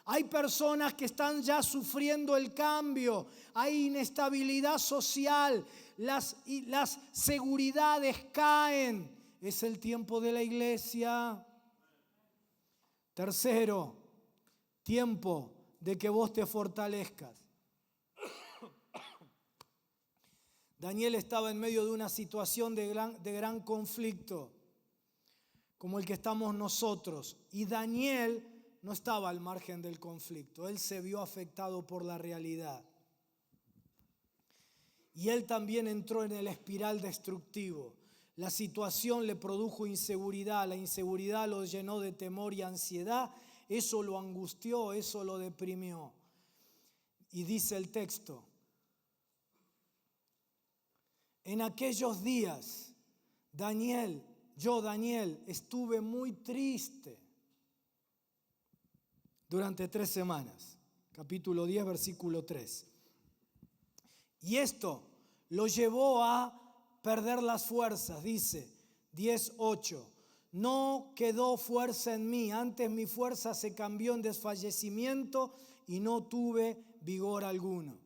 Hay personas que están ya sufriendo el cambio. Hay inestabilidad social. Las seguridades caen. Es el tiempo de la iglesia. Tercero, tiempo de que vos te fortalezcas. Daniel estaba en medio de una situación de gran conflicto, como el que estamos nosotros. Y Daniel no estaba al margen del conflicto. Él se vio afectado por la realidad. Y él también entró en el espiral destructivo. La situación le produjo inseguridad. La inseguridad lo llenó de temor y ansiedad. Eso lo angustió, eso lo deprimió. Y dice el texto: en aquellos días, Daniel, estuve muy triste durante 3 semanas. Capítulo 10, versículo 3. Y esto lo llevó a perder las fuerzas, dice 10:8. No quedó fuerza en mí, antes mi fuerza se cambió en desfallecimiento y no tuve vigor alguno.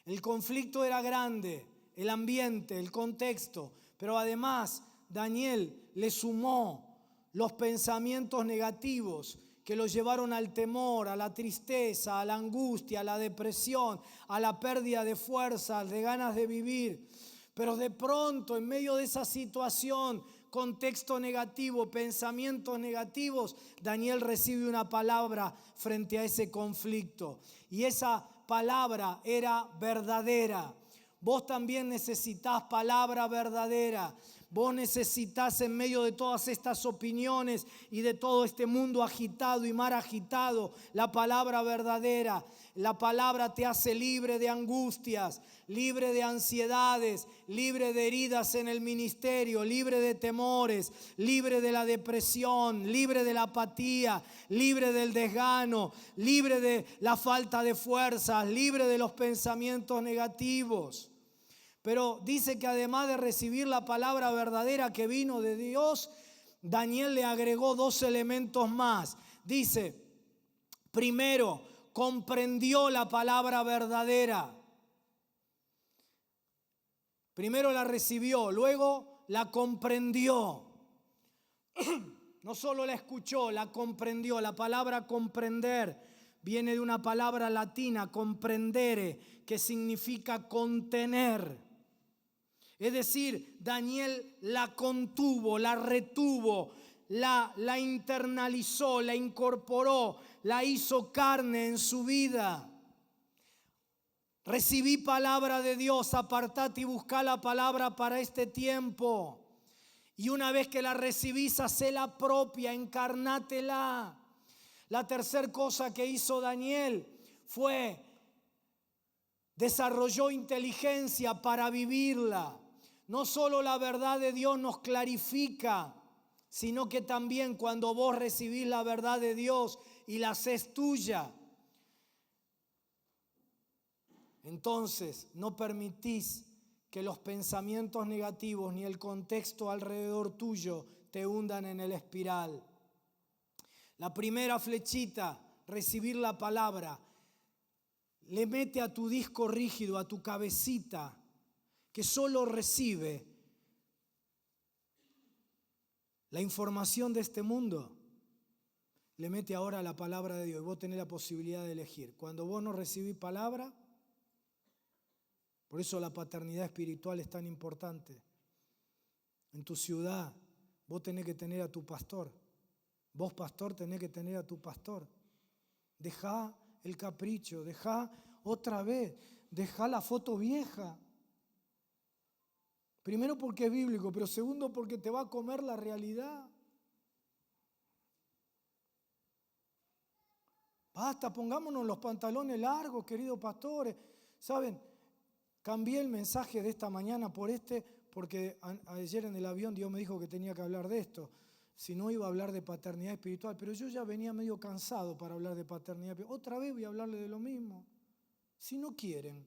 El conflicto era grande, el ambiente, el contexto, pero además Daniel le sumó los pensamientos negativos que lo llevaron al temor, a la tristeza, a la angustia, a la depresión, a la pérdida de fuerzas, de ganas de vivir. Pero de pronto, en medio de esa situación, contexto negativo, pensamientos negativos, Daniel recibe una palabra frente a ese conflicto. Y esa palabra era verdadera. Vos también necesitás palabra verdadera. Vos necesitas, en medio de todas estas opiniones y de todo este mundo agitado y mar agitado, la palabra verdadera. La palabra te hace libre de angustias, libre de ansiedades, libre de heridas en el ministerio, libre de temores, libre de la depresión, libre de la apatía, libre del desgano, libre de la falta de fuerzas, libre de los pensamientos negativos. Pero dice que además de recibir la palabra verdadera que vino de Dios, Daniel le agregó 2 elementos más. Dice, primero, comprendió la palabra verdadera. Primero la recibió, luego la comprendió. No solo la escuchó, la comprendió. La palabra comprender viene de una palabra latina, comprendere, que significa contener. Es decir, Daniel la contuvo, la retuvo, la internalizó, la incorporó, la hizo carne en su vida. Recibí palabra de Dios, apartate y buscá la palabra para este tiempo. Y una vez que la recibís, hacela propia, encarnátela. La tercera cosa que hizo Daniel fue desarrolló inteligencia para vivirla. No solo la verdad de Dios nos clarifica, sino que también cuando vos recibís la verdad de Dios y la hacés tuya, entonces no permitís que los pensamientos negativos ni el contexto alrededor tuyo te hundan en el espiral. La primera flechita, recibir la palabra, le mete a tu disco rígido, a tu cabecita, que solo recibe La información de este mundo le mete ahora la palabra de Dios y vos tenés la posibilidad de elegir. Cuando vos no recibís palabra, por eso la paternidad espiritual es tan importante. En tu ciudad vos tenés que tener a tu pastor. Vos, pastor, tenés que tener a tu pastor. Dejá el capricho, dejá otra vez, dejá la foto vieja. Primero porque es bíblico, pero segundo porque te va a comer la realidad. Basta, pongámonos los pantalones largos, queridos pastores. ¿Saben? Cambié el mensaje de esta mañana por porque ayer en el avión Dios me dijo que tenía que hablar de esto. Si no, iba a hablar de paternidad espiritual, pero yo ya venía medio cansado para hablar de paternidad espiritual. Otra vez voy a hablarle de lo mismo. Si no quieren,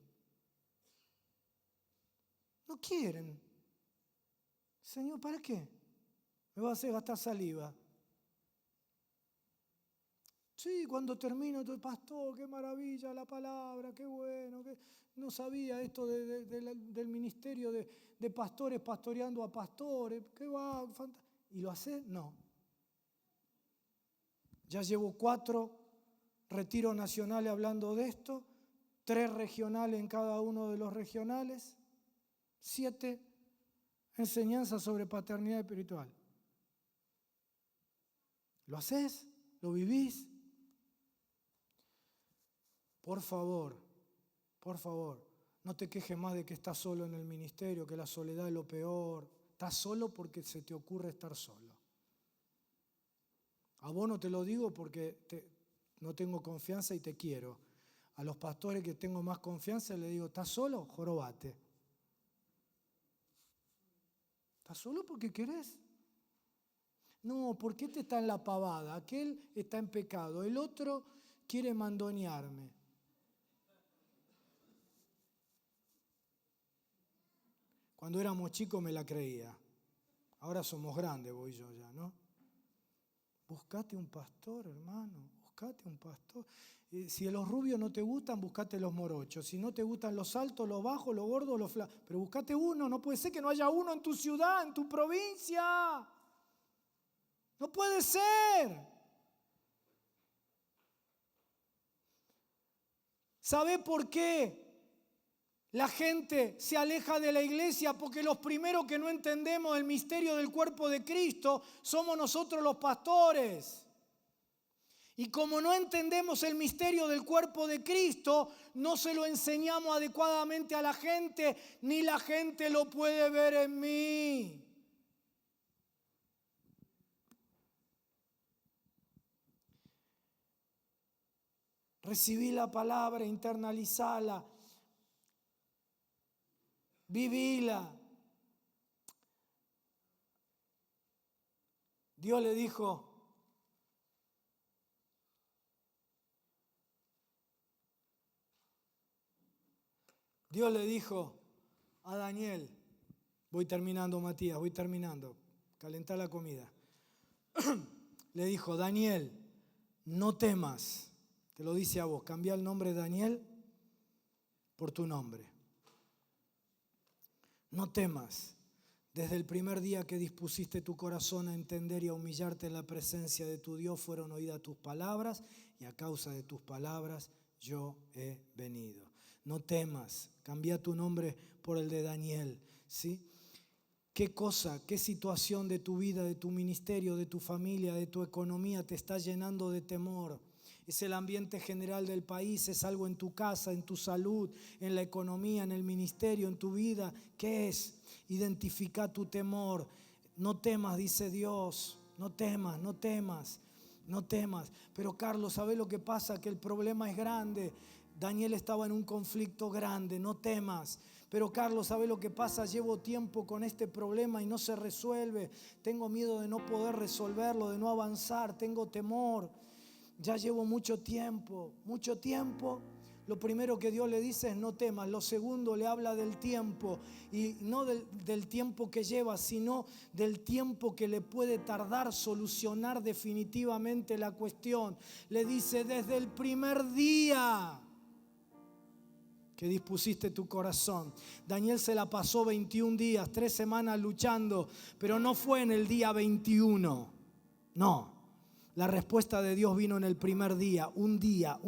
no quieren. Señor, ¿para qué? Me va a hacer gastar saliva. Sí, cuando termino, pastor, qué maravilla la palabra, qué bueno. No sabía esto del ministerio de pastores pastoreando a pastores. ¿Qué va? ¿Y lo hace? No. Ya llevo 4 retiros nacionales hablando de esto, 3 regionales en cada uno de los regionales, 7 enseñanzas sobre paternidad espiritual. ¿Lo haces? ¿Lo vivís? Por favor, no te quejes más de que estás solo en el ministerio, que la soledad es lo peor. Estás solo porque se te ocurre estar solo. A vos no te lo digo porque no tengo confianza y te quiero. A los pastores que tengo más confianza les digo, ¿estás solo? Jorobate. ¿Estás solo porque querés? No, porque este está en la pavada, aquel está en pecado, el otro quiere mandonearme. Cuando éramos chicos me la creía. Ahora somos grandes, voy yo ya, ¿no? Buscate un pastor, hermano. Buscate un pastor. Si los rubios no te gustan, buscate los morochos. Si no te gustan los altos, los bajos, los gordos, los flacos. Pero buscate uno. No puede ser que no haya uno en tu ciudad, en tu provincia. No puede ser. ¿Sabe por qué la gente se aleja de la iglesia? Porque los primeros que no entendemos el misterio del cuerpo de Cristo somos nosotros los pastores. Y como no entendemos el misterio del cuerpo de Cristo, no se lo enseñamos adecuadamente a la gente, ni la gente lo puede ver en mí. Recibí la palabra, internalizala, vivíla. Dios le dijo, a Daniel, voy terminando Matías, calentá la comida. Le dijo, Daniel, no temas, te lo dice a vos, cambia el nombre de Daniel por tu nombre. No temas, desde el primer día que dispusiste tu corazón a entender y a humillarte en la presencia de tu Dios, fueron oídas tus palabras y a causa de tus palabras yo he venido. No temas, cambia tu nombre por el de Daniel, ¿sí? ¿Qué cosa, qué situación de tu vida, de tu ministerio, de tu familia, de tu economía te está llenando de temor? ¿Es el ambiente general del país? ¿Es algo en tu casa, en tu salud, en la economía, en el ministerio, en tu vida? ¿Qué es? Identifica tu temor. No temas, dice Dios. No temas, no temas, no temas. Pero Carlos, ¿sabes lo que pasa? Que el problema es grande. Daniel estaba en un conflicto grande, no temas. Pero Carlos, ¿sabe lo que pasa? Llevo tiempo con este problema y no se resuelve. Tengo miedo de no poder resolverlo, de no avanzar, tengo temor. Ya llevo mucho tiempo. Lo primero que Dios le dice es no temas. Lo segundo, le habla del tiempo. Y no del tiempo que lleva, sino del tiempo que le puede tardar solucionar definitivamente la cuestión. Le dice desde el primer día que dispusiste tu corazón. Daniel se la pasó 21 días, 3 semanas luchando, pero no fue en el día 21. No, la respuesta de Dios vino en el primer día. Un día.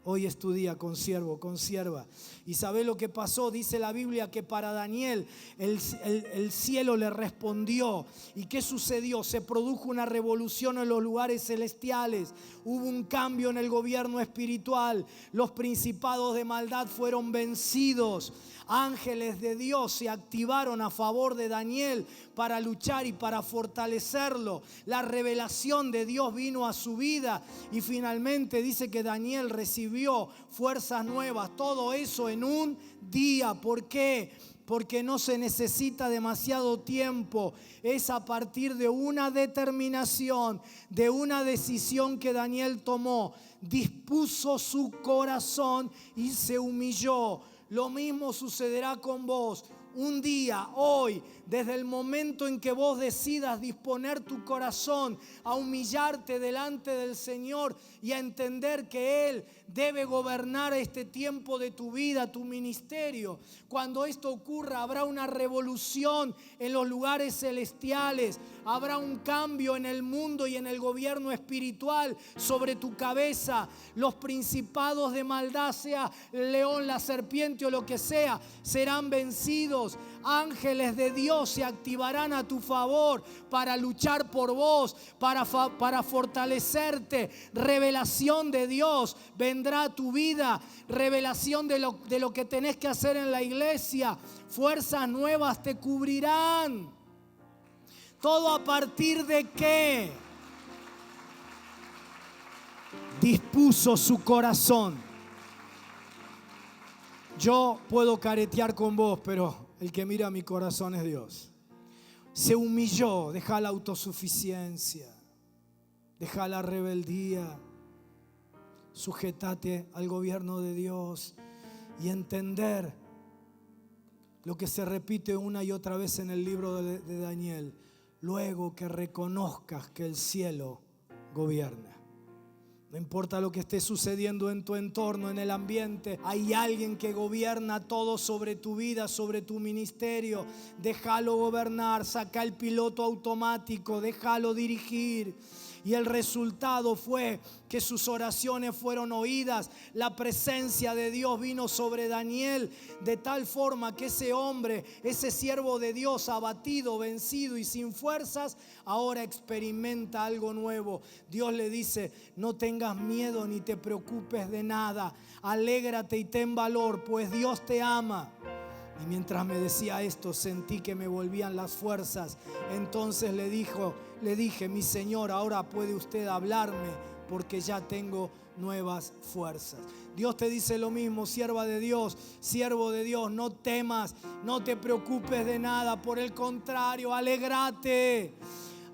Hoy es tu día, consiervo, consierva. ¿Y sabe lo que pasó? Dice la Biblia que para Daniel el cielo le respondió. ¿Y qué sucedió? Se produjo una revolución en los lugares celestiales. Hubo un cambio en el gobierno espiritual. Los principados de maldad fueron vencidos. Ángeles de Dios se activaron a favor de Daniel para luchar y para fortalecerlo. La revelación de Dios vino a su vida y finalmente dice que Daniel recibió fuerzas nuevas. Todo eso en un día. ¿Por qué? Porque no se necesita demasiado tiempo. Es a partir de una determinación, de una decisión que Daniel tomó. Dispuso su corazón y se humilló. Lo mismo sucederá con vos. Un día, hoy, desde el momento en que vos decidas disponer tu corazón a humillarte delante del Señor y a entender que Él debe gobernar este tiempo de tu vida, tu ministerio. Cuando esto ocurra, habrá una revolución en los lugares celestiales. Habrá un cambio en el mundo y en el gobierno espiritual sobre tu cabeza. Los principados de maldad, sea el león, la serpiente o lo que sea, serán vencidos. Ángeles de Dios se activarán a tu favor para luchar por vos, para fortalecerte. Revelación de Dios vendrá a tu vida. Revelación de lo que tenés que hacer en la iglesia. Fuerzas nuevas te cubrirán. ¿Todo a partir de qué? Dispuso su corazón. Yo puedo caretear con vos, pero el que mira mi corazón es Dios. Se humilló, deja la autosuficiencia, deja la rebeldía, sujetate al gobierno de Dios y entender lo que se repite una y otra vez en el libro de Daniel. Luego que reconozcas que el cielo gobierna. No importa lo que esté sucediendo en tu entorno, en el ambiente, hay alguien que gobierna todo sobre tu vida, sobre tu ministerio. Déjalo gobernar, saca el piloto automático, déjalo dirigir. Y el resultado fue que sus oraciones fueron oídas. La presencia de Dios vino sobre Daniel de tal forma que ese hombre, ese siervo de Dios abatido, vencido y sin fuerzas, ahora experimenta algo nuevo. Dios le dice: no tengas miedo ni te preocupes de nada. Alégrate y ten valor, pues Dios te ama. Y mientras me decía esto, sentí que me volvían las fuerzas. Entonces le dije: mi Señor, ahora puede usted hablarme, porque ya tengo nuevas fuerzas. Dios te dice lo mismo, sierva de Dios, siervo de Dios, no temas, no te preocupes de nada, por el contrario, alégrate.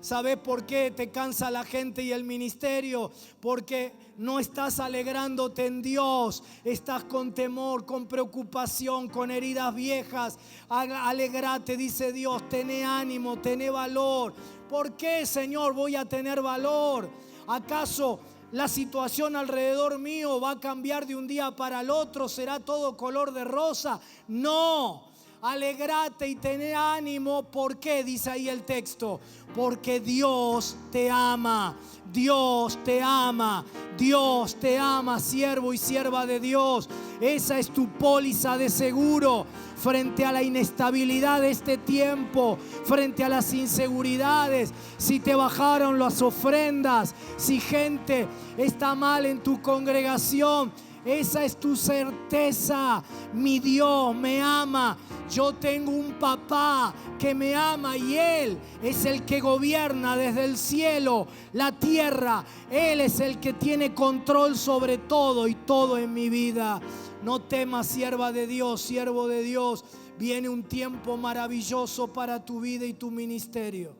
¿Sabes por qué te cansa la gente y el ministerio? Porque no estás alegrándote en Dios. Estás con temor, con preocupación, con heridas viejas. Alégrate, dice Dios. Tené ánimo, tené valor. ¿Por qué, Señor, voy a tener valor? ¿Acaso la situación alrededor mío va a cambiar de un día para el otro? ¿Será todo color de rosa? No. Alegrate y tené ánimo. ¿Por qué? Dice ahí el texto. Porque Dios te ama. Dios te ama. Dios te ama, siervo y sierva de Dios. Esa es tu póliza de seguro frente a la inestabilidad de este tiempo, frente a las inseguridades. Si te bajaron las ofrendas, si gente está mal en tu congregación, esa es tu certeza. Mi Dios me ama. Yo tengo un papá que me ama y Él es el que gobierna desde el cielo, la tierra. Él es el que tiene control sobre todo y todo en mi vida. No temas, sierva de Dios, siervo de Dios. Viene un tiempo maravilloso para tu vida y tu ministerio.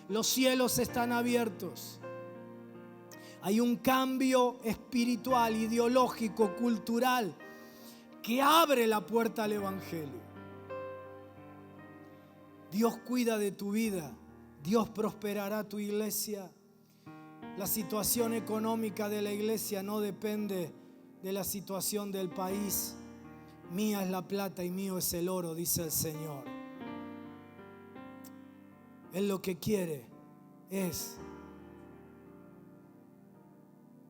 Los cielos están abiertos. Hay un cambio espiritual, ideológico, cultural que abre la puerta al Evangelio. Dios cuida de tu vida. Dios prosperará tu iglesia. La situación económica de la iglesia no depende de la situación del país. Mía es la plata y mío es el oro, dice el Señor. Él lo que quiere es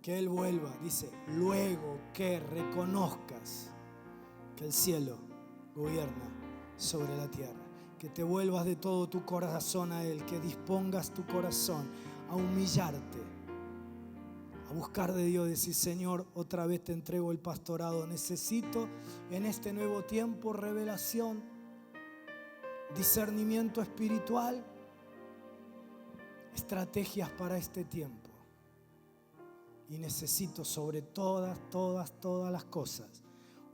que Él vuelva, dice, luego que reconozcas que el cielo gobierna sobre la tierra. Que te vuelvas de todo tu corazón a Él, que dispongas tu corazón a humillarte, a buscar de Dios, decir, Señor, otra vez te entrego el pastorado. Necesito en este nuevo tiempo revelación, discernimiento espiritual, estrategias para este tiempo. Y necesito sobre todas las cosas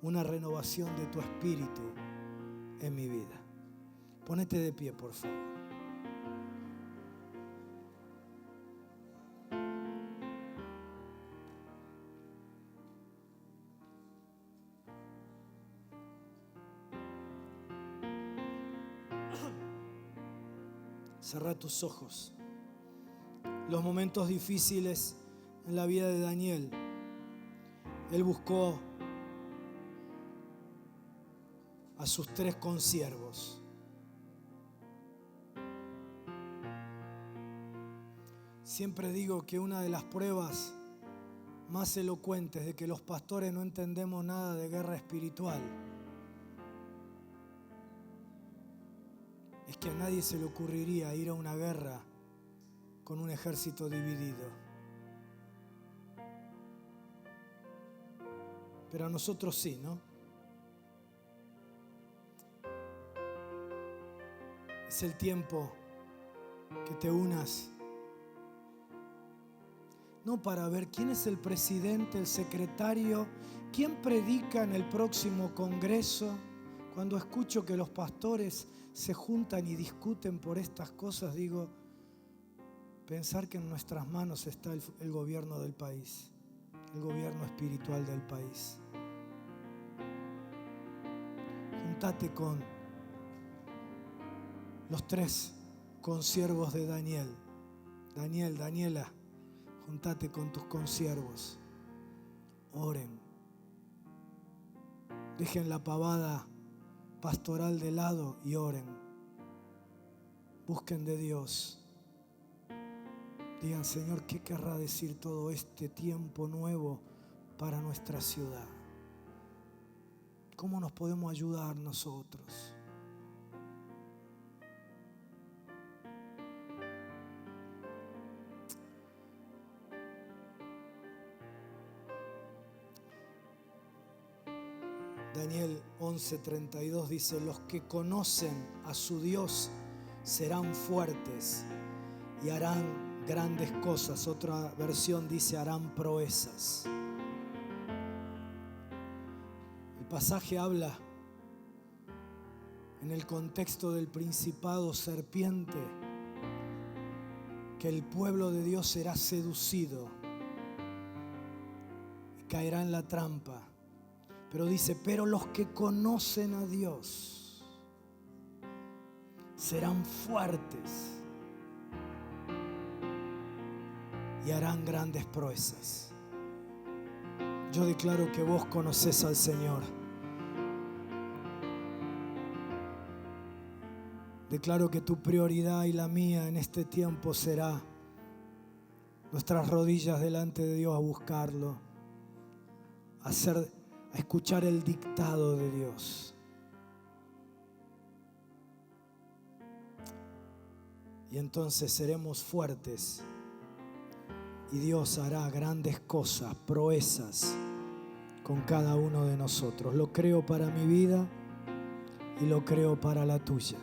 una renovación de tu espíritu en mi vida. Ponete de pie, por favor. Cerra tus ojos. Los momentos difíciles en la vida de Daniel, él buscó a sus 3 consiervos. Siempre digo que una de las pruebas más elocuentes de que los pastores no entendemos nada de guerra espiritual es que a nadie se le ocurriría ir a una guerra con un ejército dividido. Pero a nosotros sí, ¿no? Es el tiempo que te unas, no para ver quién es el presidente, el secretario, quién predica en el próximo congreso. Cuando escucho que los pastores se juntan y discuten por estas cosas, digo, pensar que en nuestras manos está el gobierno del país, el gobierno espiritual del país. Juntate con los 3 consiervos de Daniel. Daniela, juntate con tus consiervos. Oren. Dejen la pavada pastoral de lado y oren. Busquen de Dios. Digan, Señor, ¿qué querrá decir todo este tiempo nuevo para nuestra ciudad? ¿Cómo nos podemos ayudar nosotros? Daniel 11:32 dice, los que conocen a su Dios serán fuertes y harán grandes cosas. Otra versión dice, harán proezas. El pasaje habla en el contexto del principado serpiente que el pueblo de Dios será seducido y caerá en la trampa. Pero dice, pero los que conocen a Dios serán fuertes y harán grandes proezas. Yo declaro que vos conocés al Señor. Declaro que tu prioridad y la mía en este tiempo será nuestras rodillas delante de Dios a buscarlo, a escuchar el dictado de Dios. Y entonces seremos fuertes y Dios hará grandes cosas, proezas con cada uno de nosotros. Lo creo para mi vida y lo creo para la tuya.